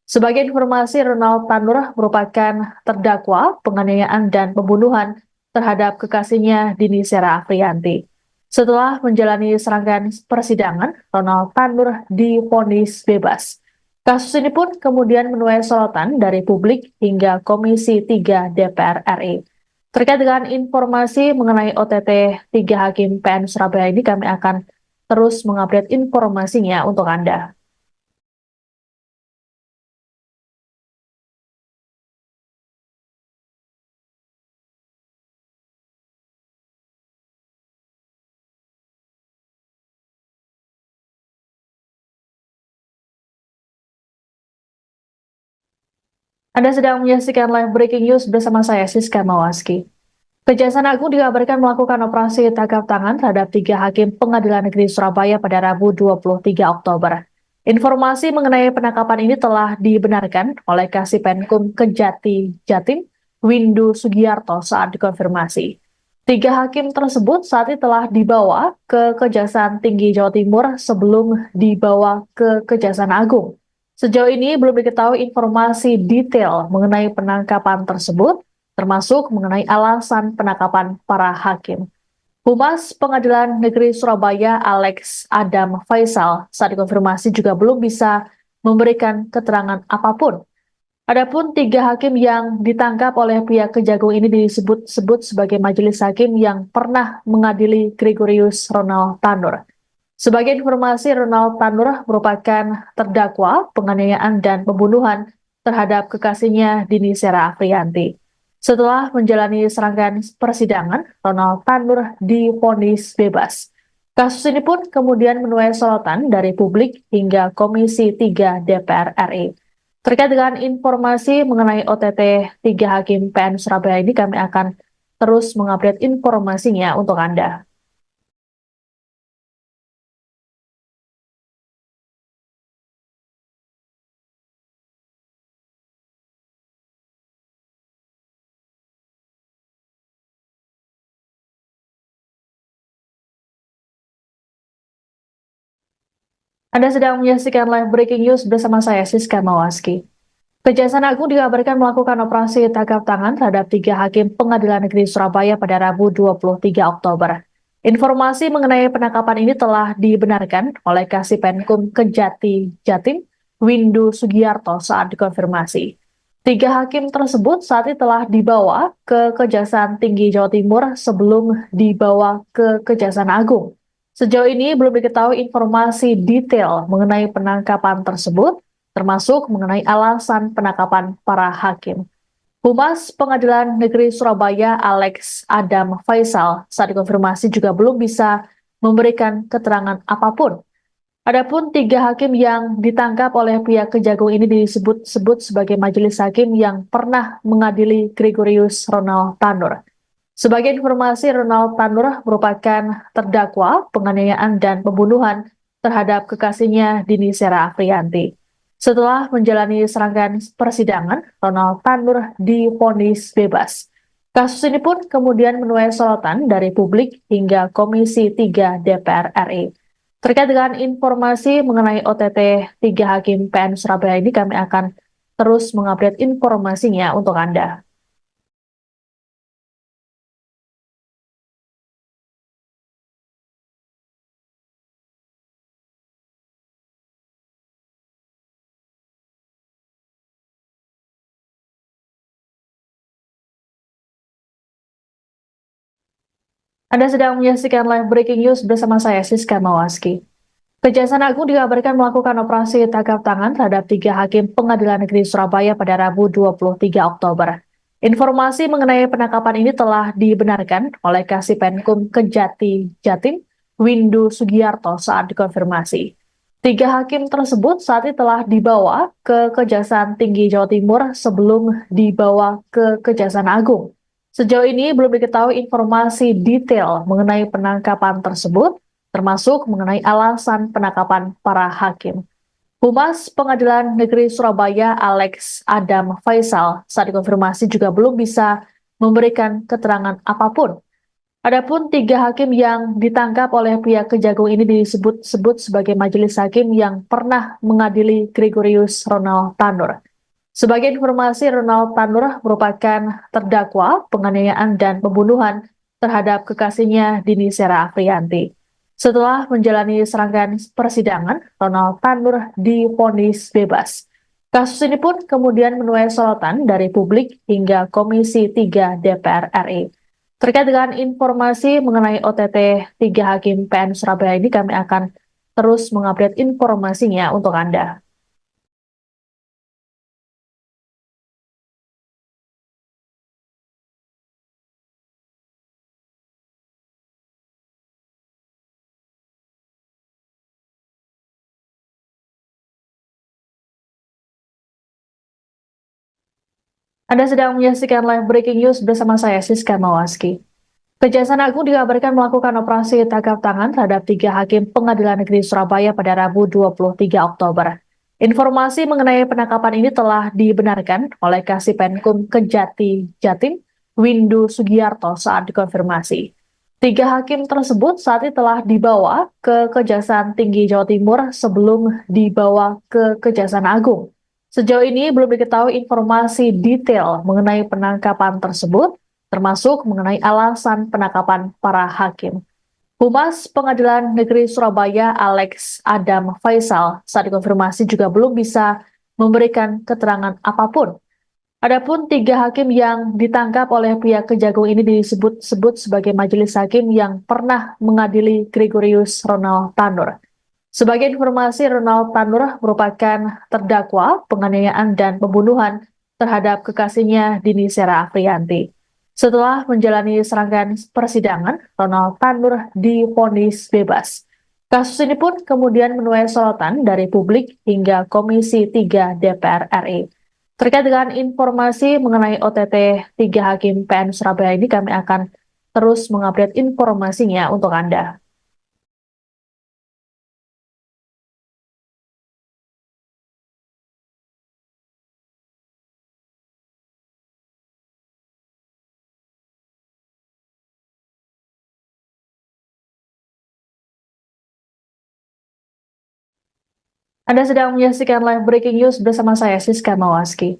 Sebagai informasi, Ronald Tanur merupakan terdakwa penganiayaan dan pembunuhan terhadap kekasihnya Dini Sera Afriyanti. Setelah menjalani serangkaian persidangan, Ronald Tanur divonis bebas. Kasus ini pun kemudian menuai sorotan dari publik hingga Komisi 3 DPR RI. Terkait dengan informasi mengenai OTT 3 Hakim PN Surabaya ini, kami akan terus mengupdate informasinya untuk Anda. Anda sedang menyaksikan live breaking news bersama saya, Siska Mawaski. Kejaksaan Agung dikabarkan melakukan operasi tangkap tangan terhadap 3 hakim Pengadilan Negeri Surabaya pada Rabu 23 Oktober. Informasi mengenai penangkapan ini telah dibenarkan oleh Kasih Penkum Kejati Jatim, Windu Sugiarto saat dikonfirmasi. 3 hakim tersebut saat ini telah dibawa ke Kejaksaan Tinggi Jawa Timur sebelum dibawa ke Kejaksaan Agung. Sejauh ini belum diketahui informasi detail mengenai penangkapan tersebut, termasuk mengenai alasan penangkapan para hakim. Humas Pengadilan Negeri Surabaya Alex Adam Faisal saat dikonfirmasi juga belum bisa memberikan keterangan apapun. Adapun 3 hakim yang ditangkap oleh pihak Kejagung ini disebut-sebut sebagai majelis hakim yang pernah mengadili Gregorius Ronald Tanur. Sebagai informasi, Ronald Tanur merupakan terdakwa penganiayaan dan pembunuhan terhadap kekasihnya Dini Sera Afriyanti. Setelah menjalani serangkaian persidangan, Ronald Tanur divonis bebas. Kasus ini pun kemudian menuai sorotan dari publik hingga Komisi 3 DPR RI. Terkait dengan informasi mengenai OTT 3 Hakim PN Surabaya ini, kami akan terus mengupdate informasinya untuk Anda. Anda sedang menyaksikan live breaking news bersama saya, Siska Mawaski. Kejaksaan Agung dikabarkan melakukan operasi tangkap tangan terhadap 3 hakim Pengadilan Negeri Surabaya pada Rabu 23 Oktober. Informasi mengenai penangkapan ini telah dibenarkan oleh Kasipenkum Kejati Jatim, Windu Sugiarto saat dikonfirmasi. 3 hakim tersebut saat ini telah dibawa ke Kejaksaan Tinggi Jawa Timur sebelum dibawa ke Kejaksaan Agung. Sejauh ini belum diketahui informasi detail mengenai penangkapan tersebut, termasuk mengenai alasan penangkapan para hakim. Humas Pengadilan Negeri Surabaya Alex Adam Faisal saat dikonfirmasi juga belum bisa memberikan keterangan apapun. Adapun 3 hakim yang ditangkap oleh pihak Kejagung ini disebut-sebut sebagai majelis hakim yang pernah mengadili Gregorius Ronald Tanur. Sebagai informasi, Ronald Tanur merupakan terdakwa penganiayaan dan pembunuhan terhadap kekasihnya Dini Sera Afriyanti. Setelah menjalani serangkaian persidangan, Ronald Tanur divonis bebas. Kasus ini pun kemudian menuai sorotan dari publik hingga Komisi 3 DPR RI. Terkait dengan informasi mengenai OTT 3 Hakim PN Surabaya ini, kami akan terus mengupdate informasinya untuk Anda. Anda sedang menyaksikan live breaking news bersama saya, Siska Mawaski. Kejaksaan Agung dikabarkan melakukan operasi tangkap tangan terhadap 3 hakim Pengadilan Negeri Surabaya pada Rabu 23 Oktober. Informasi mengenai penangkapan ini telah dibenarkan oleh Kasipenkum Kejati Jatim, Windu Sugiarto saat dikonfirmasi. 3 hakim tersebut saat ini telah dibawa ke Kejaksaan Tinggi Jawa Timur sebelum dibawa ke Kejaksaan Agung. Sejauh ini belum diketahui informasi detail mengenai penangkapan tersebut, termasuk mengenai alasan penangkapan para hakim. Humas Pengadilan Negeri Surabaya Alex Adam Faisal saat dikonfirmasi juga belum bisa memberikan keterangan apapun. Adapun 3 hakim yang ditangkap oleh pihak Kejagung ini disebut-sebut sebagai majelis hakim yang pernah mengadili Gregorius Ronald Tanur. Sebagai informasi, Ronald Tanur merupakan terdakwa penganiayaan dan pembunuhan terhadap kekasihnya Dini Sera Afriyanti. Setelah menjalani serangkaian persidangan, Ronald Tanur divonis bebas. Kasus ini pun kemudian menuai sorotan dari publik hingga Komisi 3 DPR RI. Terkait dengan informasi mengenai OTT 3 Hakim PN Surabaya ini, kami akan terus mengupdate informasinya untuk Anda. Anda sedang menyaksikan live breaking news bersama saya, Siska Mawaski. Kejaksaan Agung dikabarkan melakukan operasi tangkap tangan terhadap 3 hakim Pengadilan Negeri Surabaya pada Rabu 23 Oktober. Informasi mengenai penangkapan ini telah dibenarkan oleh Kasipenkum Kejati Jatim, Windu Sugiarto saat dikonfirmasi. 3 hakim tersebut saat ini telah dibawa ke Kejaksaan Tinggi Jawa Timur sebelum dibawa ke Kejaksaan Agung. Sejauh ini belum diketahui informasi detail mengenai penangkapan tersebut, termasuk mengenai alasan penangkapan para hakim. Humas Pengadilan Negeri Surabaya Alex Adam Faisal saat dikonfirmasi juga belum bisa memberikan keterangan apapun. Adapun 3 hakim yang ditangkap oleh pihak Kejagung ini disebut-sebut sebagai majelis hakim yang pernah mengadili Gregorius Ronald Tanur. Sebagai informasi, Ronald Tanur merupakan terdakwa penganiayaan dan pembunuhan terhadap kekasihnya Dini Sera Afriyanti. Setelah menjalani serangkaian persidangan, Ronald Tanur divonis bebas. Kasus ini pun kemudian menuai sorotan dari publik hingga Komisi 3 DPR RI. Terkait dengan informasi mengenai OTT 3 Hakim PN Surabaya ini, kami akan terus mengupdate informasinya untuk Anda. Anda sedang menyaksikan live breaking news bersama saya, Siska Mawaski.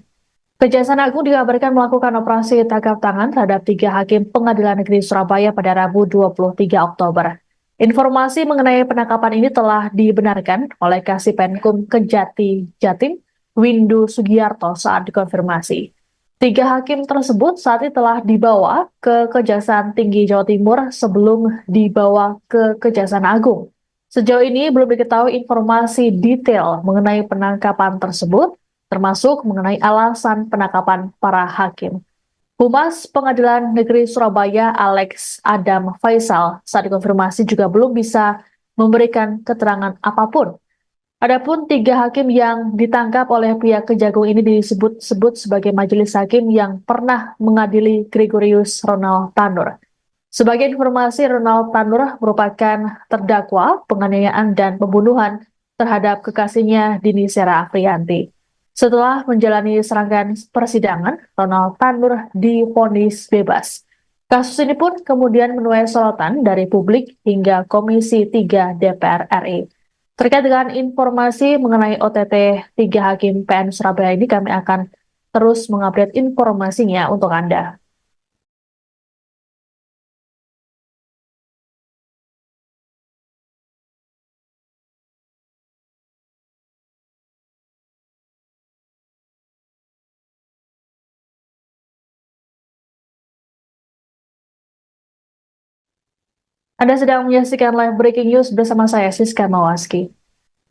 Kejaksaan Agung dikabarkan melakukan operasi tangkap tangan terhadap 3 hakim Pengadilan Negeri Surabaya pada Rabu 23 Oktober. Informasi mengenai penangkapan ini telah dibenarkan oleh Kasih Penkum Kejati Jatim, Windu Sugiarto saat dikonfirmasi. 3 hakim tersebut saat ini telah dibawa ke Kejaksaan Tinggi Jawa Timur sebelum dibawa ke Kejaksaan Agung. Sejauh ini belum diketahui informasi detail mengenai penangkapan tersebut, termasuk mengenai alasan penangkapan para hakim. Humas Pengadilan Negeri Surabaya Alex Adam Faisal saat dikonfirmasi juga belum bisa memberikan keterangan apapun. Adapun 3 hakim yang ditangkap oleh pihak Kejagung ini disebut-sebut sebagai majelis hakim yang pernah mengadili Gregorius Ronald Tanur. Sebagai informasi, Ronald Tanur merupakan terdakwa penganiayaan dan pembunuhan terhadap kekasihnya Dini Sera Afriyanti. Setelah menjalani serangkaian persidangan, Ronald Tanur divonis bebas. Kasus ini pun kemudian menuai sorotan dari publik hingga Komisi 3 DPR RI. Terkait dengan informasi mengenai OTT 3 Hakim PN Surabaya ini, kami akan terus mengupdate informasinya untuk Anda. Anda sedang menyaksikan live breaking news bersama saya, Siska Mawaski.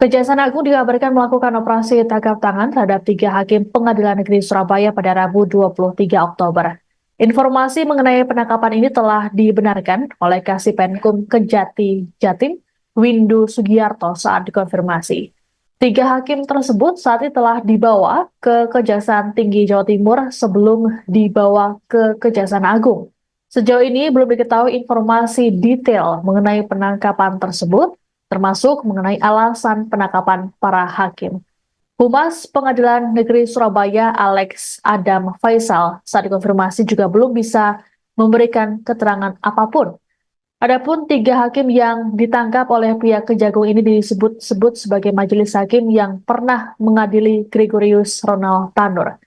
Kejaksaan Agung dikabarkan melakukan operasi tangkap tangan terhadap 3 hakim Pengadilan Negeri Surabaya pada Rabu 23 Oktober. Informasi mengenai penangkapan ini telah dibenarkan oleh Kasih Penkum Kejati Jatim, Windu Sugiarto saat dikonfirmasi. 3 hakim tersebut saat ini telah dibawa ke Kejaksaan Tinggi Jawa Timur sebelum dibawa ke Kejaksaan Agung. Sejauh ini belum diketahui informasi detail mengenai penangkapan tersebut, termasuk mengenai alasan penangkapan para hakim. Humas Pengadilan Negeri Surabaya Alex Adam Faisal saat dikonfirmasi juga belum bisa memberikan keterangan apapun. Adapun 3 hakim yang ditangkap oleh pihak Kejagung ini disebut-sebut sebagai majelis hakim yang pernah mengadili Gregorius Ronald Tanur.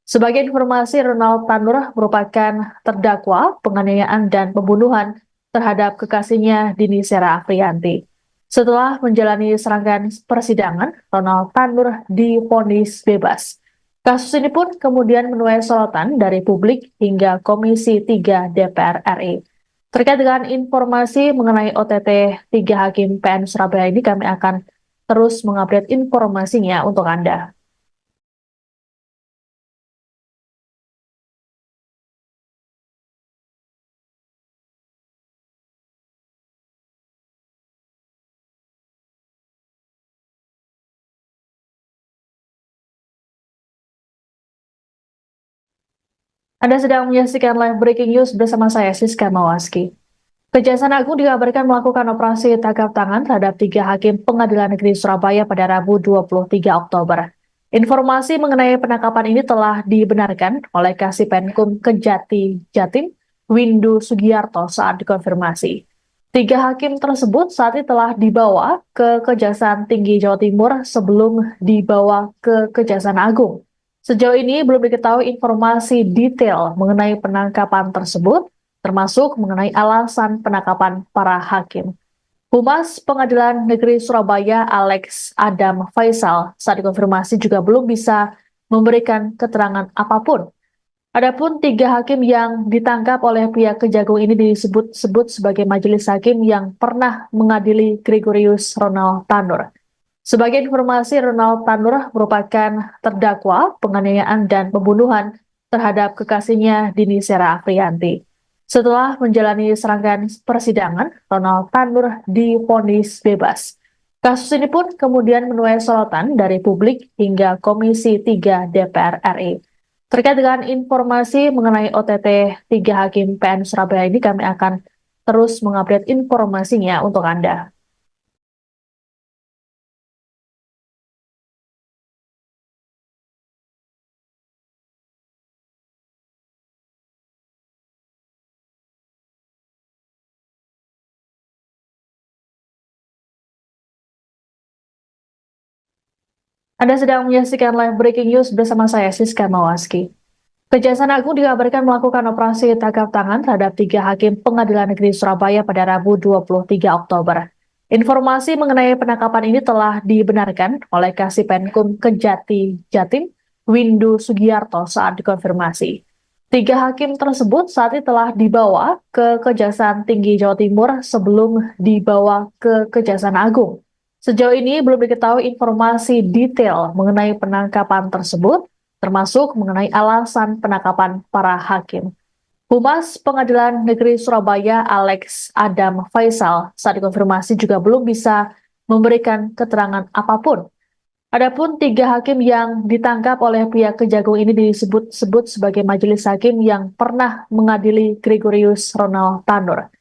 Sebagai informasi, Ronald Tanur merupakan terdakwa penganiayaan dan pembunuhan terhadap kekasihnya Dini Sera Afriyanti. Setelah menjalani serangkaian persidangan, Ronald Tanur divonis bebas. Kasus ini pun kemudian menuai sorotan dari publik hingga Komisi 3 DPR RI. Terkait dengan informasi mengenai OTT 3 Hakim PN Surabaya ini, kami akan terus mengupdate informasinya untuk Anda. Anda sedang menyaksikan live breaking news bersama saya, Siska Mawaski. Kejaksaan Agung dikabarkan melakukan operasi tangkap tangan terhadap 3 hakim Pengadilan Negeri Surabaya pada Rabu 23 Oktober. Informasi mengenai penangkapan ini telah dibenarkan oleh Kasih Penkum Kejati Jatim, Windu Sugiarto saat dikonfirmasi. 3 hakim tersebut saat ini telah dibawa ke Kejaksaan Tinggi Jawa Timur sebelum dibawa ke Kejaksaan Agung. Sejauh ini belum diketahui informasi detail mengenai penangkapan tersebut, termasuk mengenai alasan penangkapan para hakim. Humas Pengadilan Negeri Surabaya Alex Adam Faisal saat dikonfirmasi juga belum bisa memberikan keterangan apapun. Adapun 3 hakim yang ditangkap oleh pihak Kejagung ini disebut-sebut sebagai majelis hakim yang pernah mengadili Gregorius Ronald Tanur. Sebagai informasi, Ronald Tanur merupakan terdakwa penganiayaan dan pembunuhan terhadap kekasihnya Dini Sera Afriyanti. Setelah menjalani serangkaian persidangan, Ronald Tanur divonis bebas. Kasus ini pun kemudian menuai sorotan dari publik hingga Komisi 3 DPR RI. Terkait dengan informasi mengenai OTT 3 Hakim PN Surabaya ini, kami akan terus mengupdate informasinya untuk Anda. Anda sedang menyaksikan live breaking news bersama saya, Siska Mawaski. Kejaksaan Agung dikabarkan melakukan operasi tangkap tangan terhadap 3 hakim Pengadilan Negeri Surabaya pada Rabu 23 Oktober. Informasi mengenai penangkapan ini telah dibenarkan oleh Kasipenkum Kejati Jatim, Windu Sugiarto saat dikonfirmasi. 3 hakim tersebut saat ini telah dibawa ke Kejaksaan Tinggi Jawa Timur sebelum dibawa ke Kejaksaan Agung. Sejauh ini belum diketahui informasi detail mengenai penangkapan tersebut, termasuk mengenai alasan penangkapan para hakim. Humas Pengadilan Negeri Surabaya Alex Adam Faisal saat dikonfirmasi juga belum bisa memberikan keterangan apapun. Adapun 3 hakim yang ditangkap oleh pihak Kejagung ini disebut-sebut sebagai majelis hakim yang pernah mengadili Gregorius Ronald Tanur.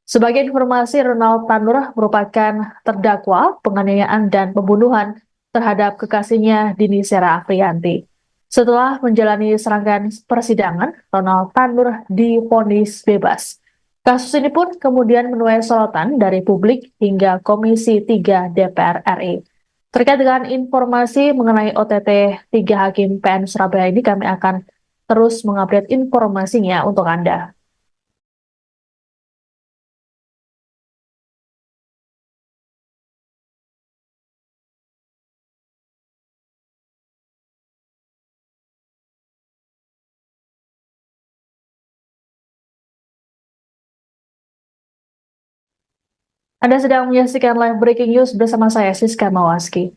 Sebagai informasi, Ronald Tanur merupakan terdakwa penganiayaan dan pembunuhan terhadap kekasihnya Dini Sera Afriyanti. Setelah menjalani serangkaian persidangan, Ronald Tanur divonis bebas. Kasus ini pun kemudian menuai sorotan dari publik hingga Komisi 3 DPR RI. Terkait dengan informasi mengenai OTT 3 Hakim PN Surabaya ini, kami akan terus mengupdate informasinya untuk Anda. Anda sedang menyaksikan live breaking news bersama saya, Siska Mawaski.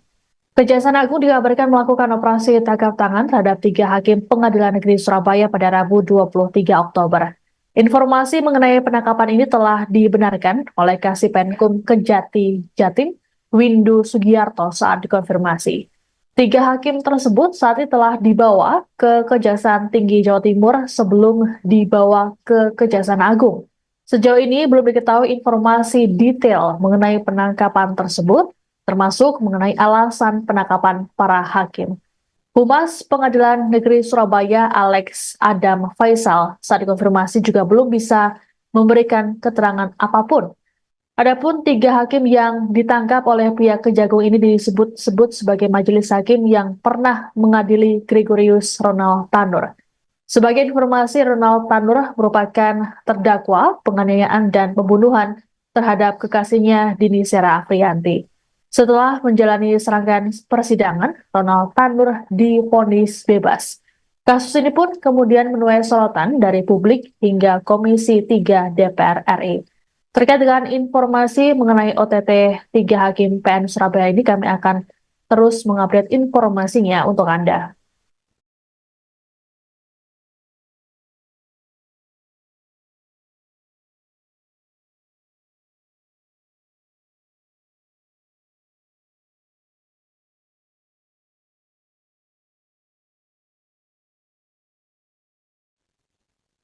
Kejaksaan Agung dikabarkan melakukan operasi tangkap tangan terhadap 3 hakim Pengadilan Negeri Surabaya pada Rabu 23 Oktober. Informasi mengenai penangkapan ini telah dibenarkan oleh Kasipenkum Kejati Jatim, Windu Sugiarto saat dikonfirmasi. 3 hakim tersebut saat ini telah dibawa ke Kejaksaan Tinggi Jawa Timur sebelum dibawa ke Kejaksaan Agung. Sejauh ini belum diketahui informasi detail mengenai penangkapan tersebut, termasuk mengenai alasan penangkapan para hakim. Humas Pengadilan Negeri Surabaya Alex Adam Faisal saat dikonfirmasi juga belum bisa memberikan keterangan apapun. Adapun 3 hakim yang ditangkap oleh pihak Kejagung ini disebut-sebut sebagai majelis hakim yang pernah mengadili Gregorius Ronald Tanur. Sebagai informasi, Ronald Tanur merupakan terdakwa penganiayaan dan pembunuhan terhadap kekasihnya Dini Sera Afriyanti. Setelah menjalani serangkaian persidangan, Ronald Tanur divonis bebas. Kasus ini pun kemudian menuai sorotan dari publik hingga Komisi 3 DPR RI. Terkait dengan informasi mengenai OTT 3 Hakim PN Surabaya ini, kami akan terus mengupdate informasinya untuk Anda.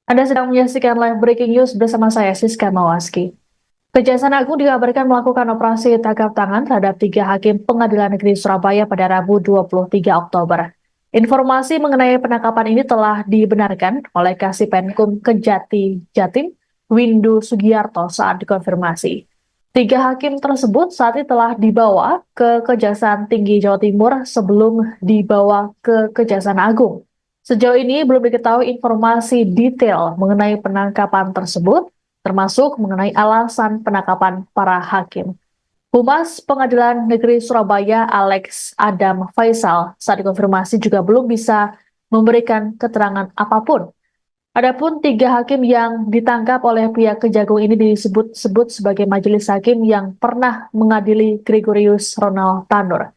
Anda sedang menyaksikan live breaking news bersama saya, Siska Mawaski. Kejaksaan Agung dikabarkan melakukan operasi tangkap tangan terhadap 3 hakim Pengadilan Negeri Surabaya pada Rabu 23 Oktober. Informasi mengenai penangkapan ini telah dibenarkan oleh Kasipenkum Kejati Jatim, Windu Sugiarto saat dikonfirmasi. 3 hakim tersebut saat ini telah dibawa ke Kejaksaan Tinggi Jawa Timur sebelum dibawa ke Kejaksaan Agung. Sejauh ini belum diketahui informasi detail mengenai penangkapan tersebut, termasuk mengenai alasan penangkapan para hakim. Humas Pengadilan Negeri Surabaya Alex Adam Faisal saat dikonfirmasi juga belum bisa memberikan keterangan apapun. Adapun 3 hakim yang ditangkap oleh pihak Kejagung ini disebut-sebut sebagai majelis hakim yang pernah mengadili Gregorius Ronald Tanur.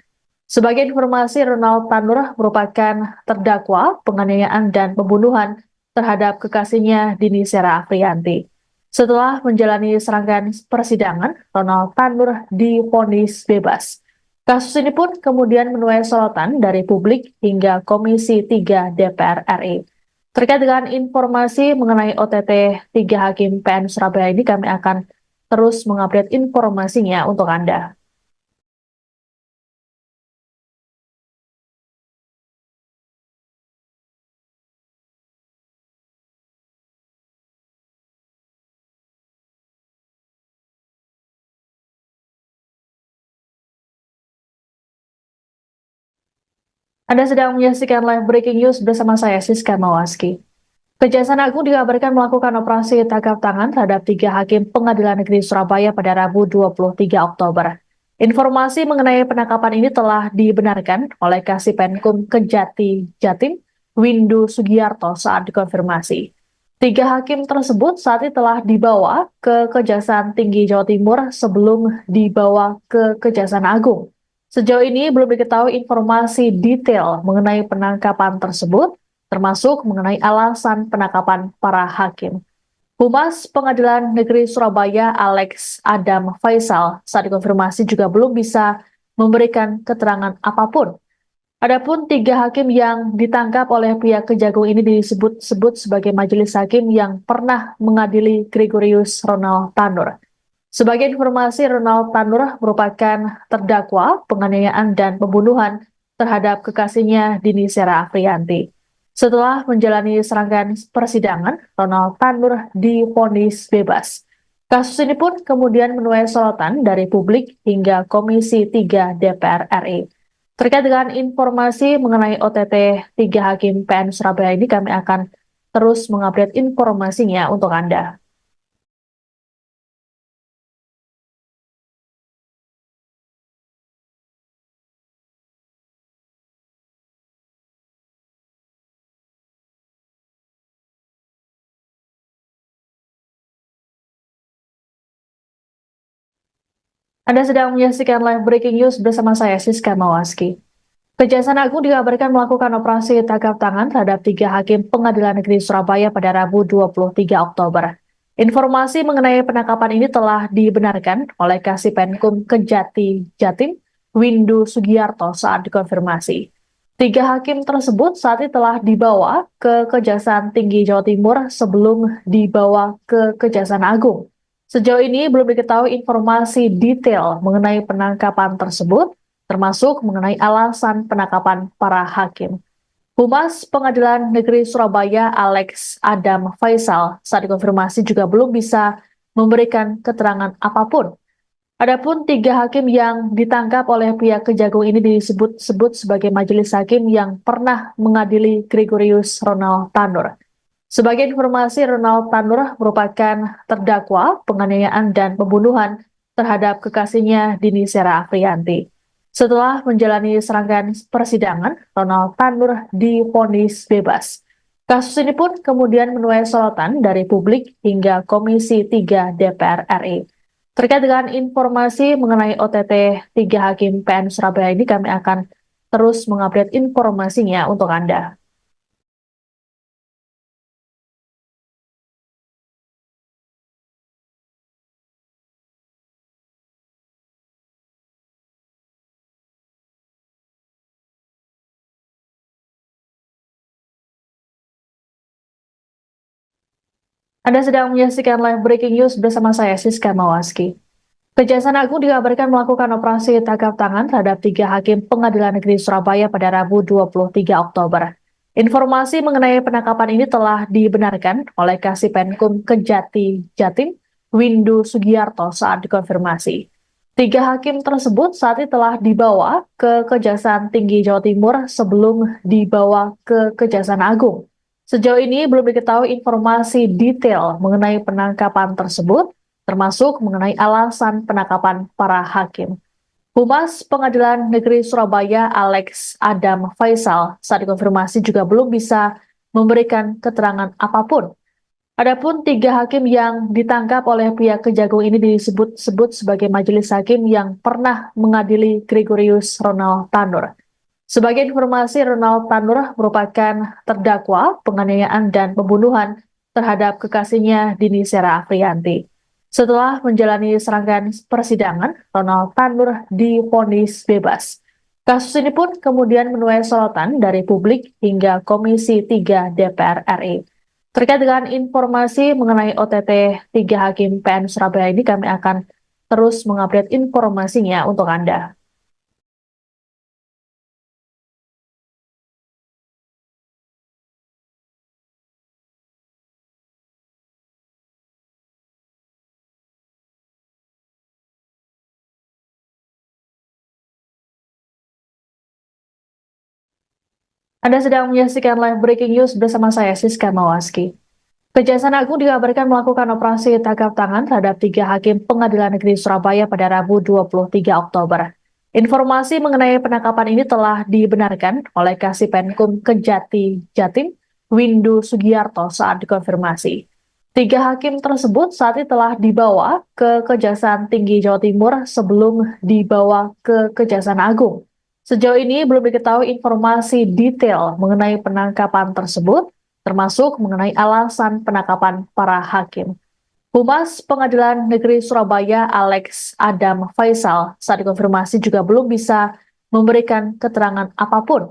Sebagai informasi, Ronald Tanur merupakan terdakwa penganiayaan dan pembunuhan terhadap kekasihnya Dini Sera Afriyanti. Setelah menjalani serangkaian persidangan, Ronald Tanur divonis bebas. Kasus ini pun kemudian menuai sorotan dari publik hingga Komisi 3 DPR RI. Terkait dengan informasi mengenai OTT 3 Hakim PN Surabaya ini, kami akan terus mengupdate informasinya untuk Anda. Anda sedang menyaksikan live breaking news bersama saya, Siska Mawaski. Kejaksaan Agung dikabarkan melakukan operasi tangkap tangan terhadap 3 hakim Pengadilan Negeri Surabaya pada Rabu 23 Oktober. Informasi mengenai penangkapan ini telah dibenarkan oleh Kasih Penkum Kejati Jatim, Windu Sugiarto saat dikonfirmasi. 3 hakim tersebut saat ini telah dibawa ke Kejaksaan Tinggi Jawa Timur sebelum dibawa ke Kejaksaan Agung. Sejauh ini belum diketahui informasi detail mengenai penangkapan tersebut, termasuk mengenai alasan penangkapan para hakim. Humas Pengadilan Negeri Surabaya Alex Adam Faisal saat dikonfirmasi juga belum bisa memberikan keterangan apapun. Adapun 3 hakim yang ditangkap oleh pihak Kejagung ini disebut-sebut sebagai majelis hakim yang pernah mengadili Gregorius Ronald Tanur. Sebagai informasi, Ronald Tanur merupakan terdakwa penganiayaan dan pembunuhan terhadap kekasihnya Dini Sera Afriyanti. Setelah menjalani serangkaian persidangan, Ronald Tanur divonis bebas. Kasus ini pun kemudian menuai sorotan dari publik hingga Komisi 3 DPR RI. Terkait dengan informasi mengenai OTT 3 Hakim PN Surabaya ini, kami akan terus mengupdate informasinya untuk Anda. Anda sedang menyaksikan live breaking news bersama saya, Siska Mawaski. Kejaksaan Agung dikabarkan melakukan operasi tangkap tangan terhadap 3 hakim Pengadilan Negeri Surabaya pada Rabu 23 Oktober. Informasi mengenai penangkapan ini telah dibenarkan oleh Kasih Penkum Kejati Jatim, Windu Sugiarto saat dikonfirmasi. 3 hakim tersebut saat ini telah dibawa ke Kejaksaan Tinggi Jawa Timur sebelum dibawa ke Kejaksaan Agung. Sejauh ini belum diketahui informasi detail mengenai penangkapan tersebut, termasuk mengenai alasan penangkapan para hakim. Humas Pengadilan Negeri Surabaya Alex Adam Faisal saat dikonfirmasi juga belum bisa memberikan keterangan apapun. Adapun 3 hakim yang ditangkap oleh pihak Kejagung ini disebut-sebut sebagai majelis hakim yang pernah mengadili Gregorius Ronald Tanur. Sebagai informasi, Ronald Tanur merupakan terdakwa penganiayaan dan pembunuhan terhadap kekasihnya Dini Sera Afriyanti. Setelah menjalani serangkaian persidangan, Ronald Tanur divonis bebas. Kasus ini pun kemudian menuai sorotan dari publik hingga Komisi 3 DPR RI. Terkait dengan informasi mengenai OTT 3 Hakim PN Surabaya ini, kami akan terus mengupdate informasinya untuk Anda. Anda sedang menyaksikan live breaking news bersama saya, Siska Mawaski. Kejaksaan Agung dikabarkan melakukan operasi tangkap tangan terhadap 3 hakim Pengadilan Negeri Surabaya pada Rabu 23 Oktober. Informasi mengenai penangkapan ini telah dibenarkan oleh Kasih Penkum Kejati Jatim, Windu Sugiarto saat dikonfirmasi. 3 hakim tersebut saat ini telah dibawa ke Kejaksaan Tinggi Jawa Timur sebelum dibawa ke Kejaksaan Agung. Sejauh ini belum diketahui informasi detail mengenai penangkapan tersebut, termasuk mengenai alasan penangkapan para hakim. Humas Pengadilan Negeri Surabaya Alex Adam Faisal saat dikonfirmasi juga belum bisa memberikan keterangan apapun. Adapun tiga hakim yang ditangkap oleh pihak Kejagung ini disebut-sebut sebagai majelis hakim yang pernah mengadili Gregorius Ronald Tanur. Sebagai informasi, Ronald Tanur merupakan terdakwa penganiayaan dan pembunuhan terhadap kekasihnya Dini Sera Afriyanti. Setelah menjalani serangkaian persidangan, Ronald Tanur divonis bebas. Kasus ini pun kemudian menuai sorotan dari publik hingga Komisi 3 DPR RI. Terkait dengan informasi mengenai OTT 3 Hakim PN Surabaya ini, kami akan terus mengupdate informasinya untuk Anda. Anda sedang menyaksikan live breaking news bersama saya, Siska Mawaski. Kejaksaan Agung dikabarkan melakukan operasi tangkap tangan terhadap 3 hakim Pengadilan Negeri Surabaya pada Rabu 23 Oktober. Informasi mengenai penangkapan ini telah dibenarkan oleh Kasipenkum Kejati Jatim, Windu Sugiarto saat dikonfirmasi. 3 hakim tersebut saat ini telah dibawa ke Kejaksaan Tinggi Jawa Timur sebelum dibawa ke Kejaksaan Agung. Sejauh ini belum diketahui informasi detail mengenai penangkapan tersebut, termasuk mengenai alasan penangkapan para hakim. Humas Pengadilan Negeri Surabaya Alex Adam Faisal saat dikonfirmasi juga belum bisa memberikan keterangan apapun.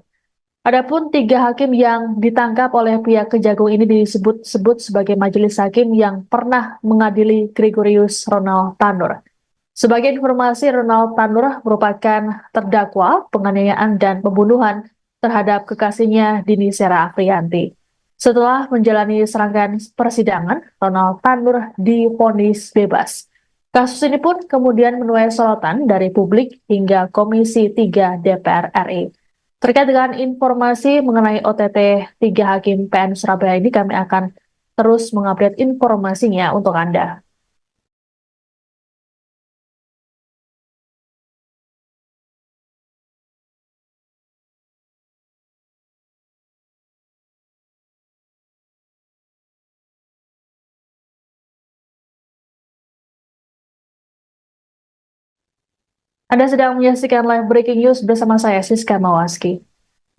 Adapun 3 hakim yang ditangkap oleh pihak Kejagung ini disebut-sebut sebagai majelis hakim yang pernah mengadili Gregorius Ronald Tanur. Sebagai informasi, Ronald Tanur merupakan terdakwa penganiayaan dan pembunuhan terhadap kekasihnya Dini Sera Afriyanti. Setelah menjalani serangkaian persidangan, Ronald Tanur divonis bebas. Kasus ini pun kemudian menuai sorotan dari publik hingga Komisi 3 DPR RI. Terkait dengan informasi mengenai OTT 3 Hakim PN Surabaya ini, kami akan terus mengupdate informasinya untuk Anda. Anda sedang menyaksikan live breaking news bersama saya, Siska Mawaski.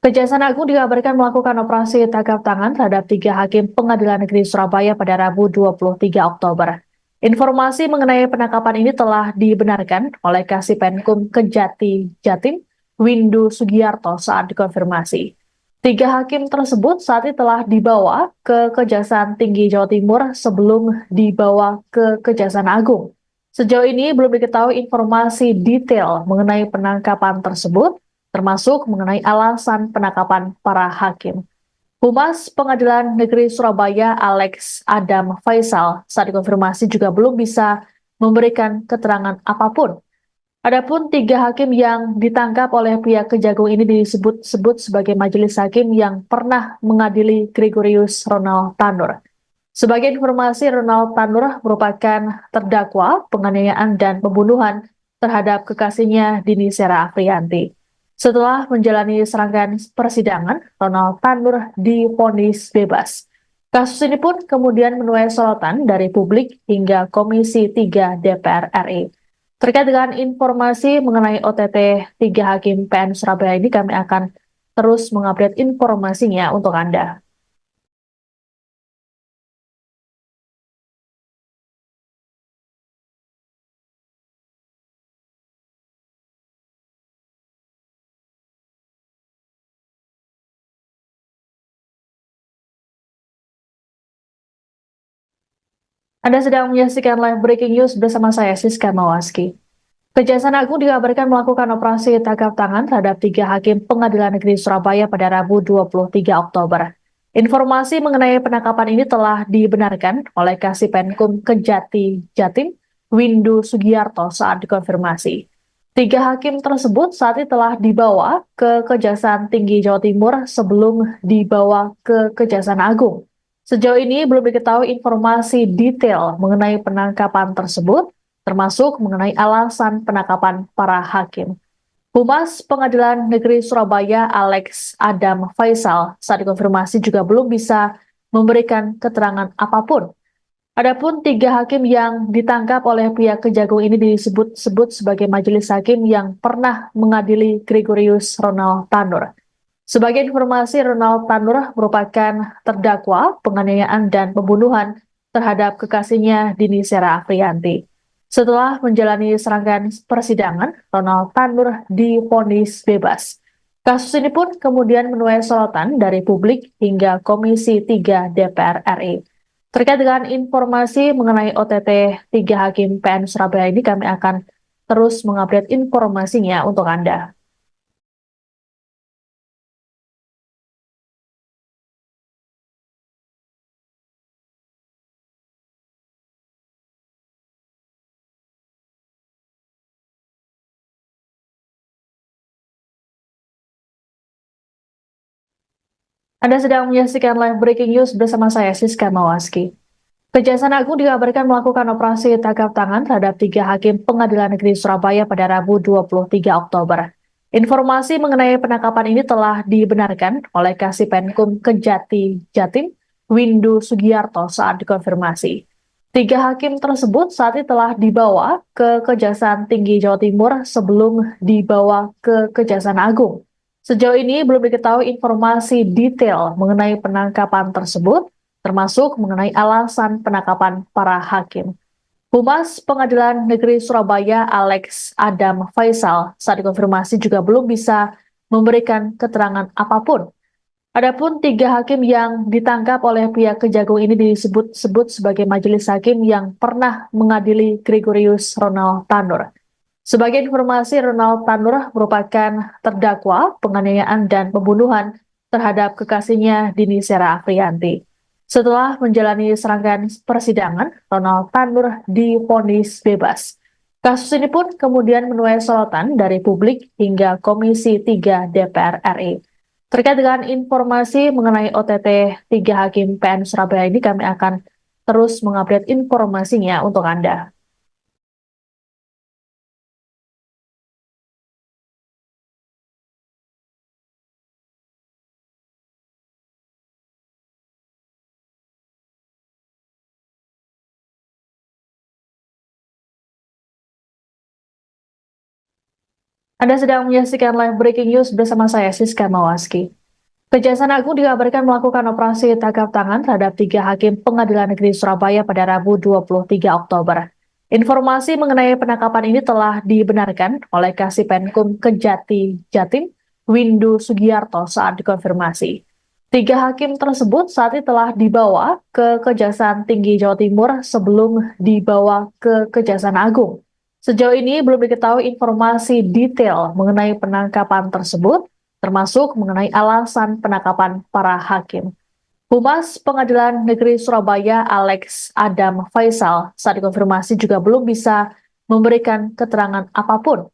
Kejaksaan Agung dikabarkan melakukan operasi tangkap tangan terhadap 3 hakim Pengadilan Negeri Surabaya pada Rabu 23 Oktober. Informasi mengenai penangkapan ini telah dibenarkan oleh Kasipenkum Kejati Jatim, Windu Sugiarto saat dikonfirmasi. 3 hakim tersebut saat ini telah dibawa ke Kejaksaan Tinggi Jawa Timur sebelum dibawa ke Kejaksaan Agung. Sejauh ini belum diketahui informasi detail mengenai penangkapan tersebut, termasuk mengenai alasan penangkapan para hakim. Humas Pengadilan Negeri Surabaya Alex Adam Faisal saat dikonfirmasi juga belum bisa memberikan keterangan apapun. Adapun 3 hakim yang ditangkap oleh pihak Kejagung ini disebut-sebut sebagai majelis hakim yang pernah mengadili Gregorius Ronald Tanur. Sebagai informasi, Ronald Tanur merupakan terdakwa penganiayaan dan pembunuhan terhadap kekasihnya Dini Sera Afriyanti. Setelah menjalani serangkaian persidangan, Ronald Tanur divonis bebas. Kasus ini pun kemudian menuai sorotan dari publik hingga Komisi 3 DPR RI. Terkait dengan informasi mengenai OTT 3 Hakim PN Surabaya ini, kami akan terus mengupdate informasinya untuk Anda. Anda sedang menyaksikan live breaking news bersama saya, Siska Mawaski. Kejaksaan Agung dikabarkan melakukan operasi tangkap tangan terhadap 3 Hakim Pengadilan Negeri Surabaya pada Rabu 23 Oktober. Informasi mengenai penangkapan ini telah dibenarkan oleh Kasipenkum Kejati Jatim, Windu Sugiarto saat dikonfirmasi. 3 hakim tersebut saat ini telah dibawa ke Kejaksaan Tinggi Jawa Timur sebelum dibawa ke Kejaksaan Agung. Sejauh ini belum diketahui informasi detail mengenai penangkapan tersebut, termasuk mengenai alasan penangkapan para hakim. Humas Pengadilan Negeri Surabaya Alex Adam Faisal saat dikonfirmasi juga belum bisa memberikan keterangan apapun. Adapun tiga hakim yang ditangkap oleh pihak Kejagung ini disebut-sebut sebagai majelis hakim yang pernah mengadili Gregorius Ronald Tanur. Sebagai informasi, Ronald Tanur merupakan terdakwa penganiayaan dan pembunuhan terhadap kekasihnya Dini Sera Afriyanti. Setelah menjalani serangkaian persidangan, Ronald Tanur divonis bebas. Kasus ini pun kemudian menuai sorotan dari publik hingga Komisi 3 DPR RI. Terkait dengan informasi mengenai OTT 3 Hakim PN Surabaya ini, kami akan terus mengupdate informasinya untuk Anda. Anda sedang menyaksikan live breaking news bersama saya, Siska Mawaski. Kejaksaan Agung dikabarkan melakukan operasi tangkap tangan terhadap 3 hakim Pengadilan Negeri Surabaya pada Rabu 23 Oktober. Informasi mengenai penangkapan ini telah dibenarkan oleh Kasipenkum Kejati Jatim, Windu Sugiarto saat dikonfirmasi. 3 hakim tersebut saat ini telah dibawa ke Kejaksaan Tinggi Jawa Timur sebelum dibawa ke Kejaksaan Agung. Sejauh ini belum diketahui informasi detail mengenai penangkapan tersebut, termasuk mengenai alasan penangkapan para hakim. Humas Pengadilan Negeri Surabaya Alex Adam Faisal saat dikonfirmasi juga belum bisa memberikan keterangan apapun. Adapun 3 hakim yang ditangkap oleh pihak Kejagung ini disebut-sebut sebagai majelis hakim yang pernah mengadili Gregorius Ronald Tanur. Sebagai informasi, Ronald Tanur merupakan terdakwa penganiayaan dan pembunuhan terhadap kekasihnya Dini Sera Afriyanti. Setelah menjalani serangkaian persidangan, Ronald Tanur divonis bebas. Kasus ini pun kemudian menuai sorotan dari publik hingga Komisi 3 DPR RI. Terkait dengan informasi mengenai OTT 3 Hakim PN Surabaya ini, kami akan terus mengupdate informasinya untuk Anda. Anda sedang menyaksikan live breaking news bersama saya, Siska Mawaski. Kejaksaan Agung dikabarkan melakukan operasi tangkap tangan terhadap 3 hakim Pengadilan Negeri Surabaya pada Rabu 23 Oktober. Informasi mengenai penangkapan ini telah dibenarkan oleh Kasipenkum Kejati Jatim, Windu Sugiarto saat dikonfirmasi. 3 hakim tersebut saat ini telah dibawa ke Kejaksaan Tinggi Jawa Timur sebelum dibawa ke Kejaksaan Agung. Sejauh ini belum diketahui informasi detail mengenai penangkapan tersebut, termasuk mengenai alasan penangkapan para hakim. Humas Pengadilan Negeri Surabaya Alex Adam Faisal saat dikonfirmasi juga belum bisa memberikan keterangan apapun.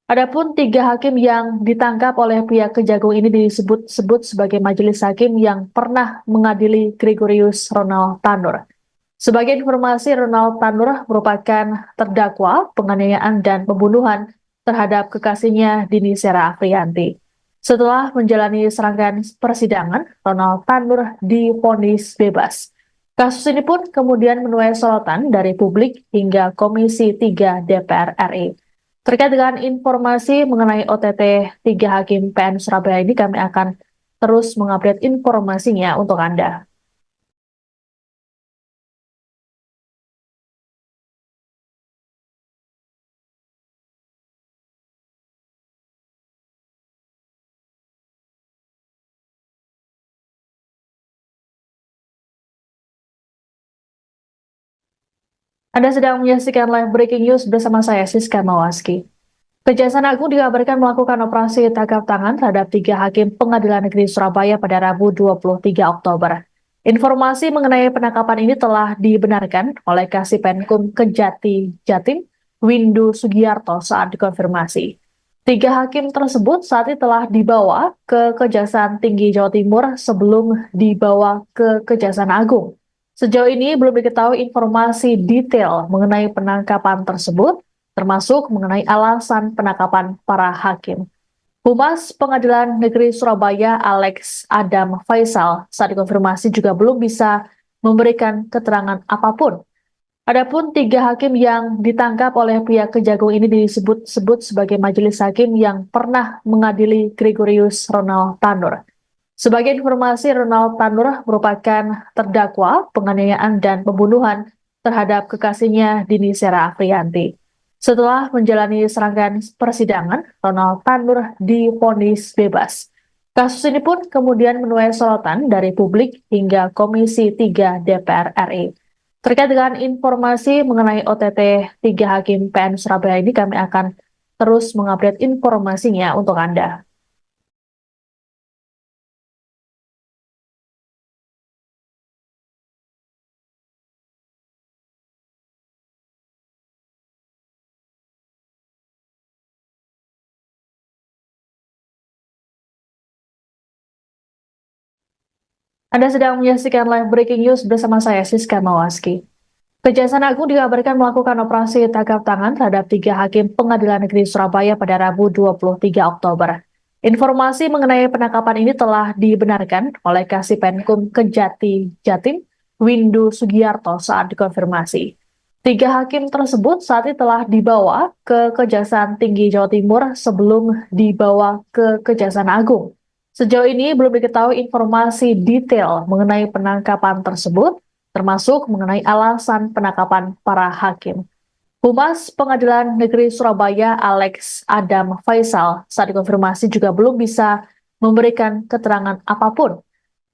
Adapun 3 hakim yang ditangkap oleh pihak Kejagung ini disebut-sebut sebagai majelis hakim yang pernah mengadili Gregorius Ronald Tanur. Sebagai informasi, Ronald Tanur merupakan terdakwa penganiayaan dan pembunuhan terhadap kekasihnya Dini Sera Afriyanti. Setelah menjalani serangkaian persidangan, Ronald Tanur divonis bebas. Kasus ini pun kemudian menuai sorotan dari publik hingga Komisi 3 DPR RI. Terkait dengan informasi mengenai OTT 3 Hakim PN Surabaya ini, kami akan terus mengupdate informasinya untuk Anda. Anda sedang menyaksikan live breaking news bersama saya, Siska Mawaski. Kejaksaan Agung dikabarkan melakukan operasi tangkap tangan terhadap 3 hakim Pengadilan Negeri Surabaya pada Rabu 23 Oktober. Informasi mengenai penangkapan ini telah dibenarkan oleh Kasipenkum Kejati Jatim, Windu Sugiarto saat dikonfirmasi. 3 hakim tersebut saat ini telah dibawa ke Kejaksaan Tinggi Jawa Timur sebelum dibawa ke Kejaksaan Agung. Sejauh ini belum diketahui informasi detail mengenai penangkapan tersebut, termasuk mengenai alasan penangkapan para hakim. Humas Pengadilan Negeri Surabaya Alex Adam Faisal saat dikonfirmasi juga belum bisa memberikan keterangan apapun. Adapun 3 hakim yang ditangkap oleh pihak Kejagung ini disebut-sebut sebagai majelis hakim yang pernah mengadili Gregorius Ronald Tanur. Sebagai informasi, Ronald Tanur merupakan terdakwa penganiayaan dan pembunuhan terhadap kekasihnya Dini Sera Afriyanti. Setelah menjalani serangkaian persidangan, Ronald Tanur divonis bebas. Kasus ini pun kemudian menuai sorotan dari publik hingga Komisi 3 DPR RI. Terkait dengan informasi mengenai OTT 3 hakim PN Surabaya ini, kami akan terus mengupdate informasinya untuk Anda. Anda sedang menyaksikan live breaking news bersama saya, Siska Mawaski. Kejaksaan Agung dikabarkan melakukan operasi tangkap tangan terhadap 3 hakim Pengadilan Negeri Surabaya pada Rabu 23 Oktober. Informasi mengenai penangkapan ini telah dibenarkan oleh Kasipenkum Kejati Jatim, Windu Sugiarto saat dikonfirmasi. 3 hakim tersebut saat ini telah dibawa ke Kejaksaan Tinggi Jawa Timur sebelum dibawa ke Kejaksaan Agung. Sejauh ini belum diketahui informasi detail mengenai penangkapan tersebut, termasuk mengenai alasan penangkapan para hakim. Humas Pengadilan Negeri Surabaya Alex Adam Faisal saat dikonfirmasi juga belum bisa memberikan keterangan apapun.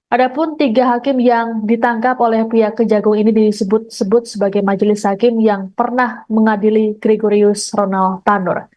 Adapun 3 hakim yang ditangkap oleh pihak Kejagung ini disebut-sebut sebagai majelis hakim yang pernah mengadili Gregorius Ronald Tanur.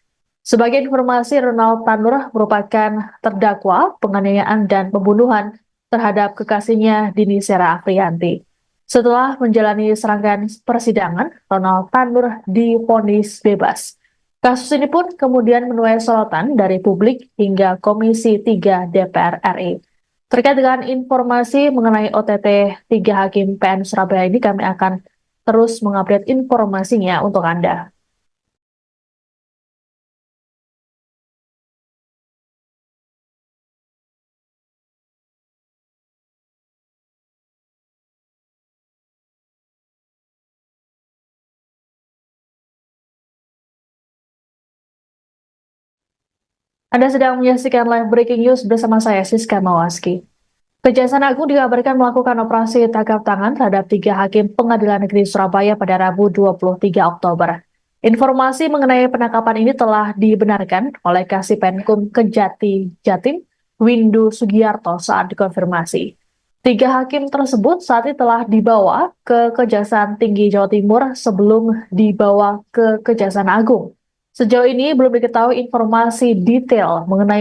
Sebagai informasi, Ronald Tanur merupakan terdakwa penganiayaan dan pembunuhan terhadap kekasihnya Dini Sera Afriyanti. Setelah menjalani serangkaian persidangan, Ronald Tanur divonis bebas. Kasus ini pun kemudian menuai sorotan dari publik hingga Komisi 3 DPR RI. Terkait dengan informasi mengenai OTT 3 hakim PN Surabaya ini, kami akan terus mengupdate informasinya untuk Anda. Anda sedang menyaksikan live breaking news bersama saya, Siska Mawaski. Kejaksaan Agung dikabarkan melakukan operasi tangkap tangan terhadap 3 hakim Pengadilan Negeri Surabaya pada Rabu 23 Oktober. Informasi mengenai penangkapan ini telah dibenarkan oleh Kasipenkum Kejati Jatim, Windu Sugiarto saat dikonfirmasi. 3 hakim tersebut saat ini telah dibawa ke Kejaksaan Tinggi Jawa Timur sebelum dibawa ke Kejaksaan Agung. Sejauh ini belum diketahui informasi detail mengenai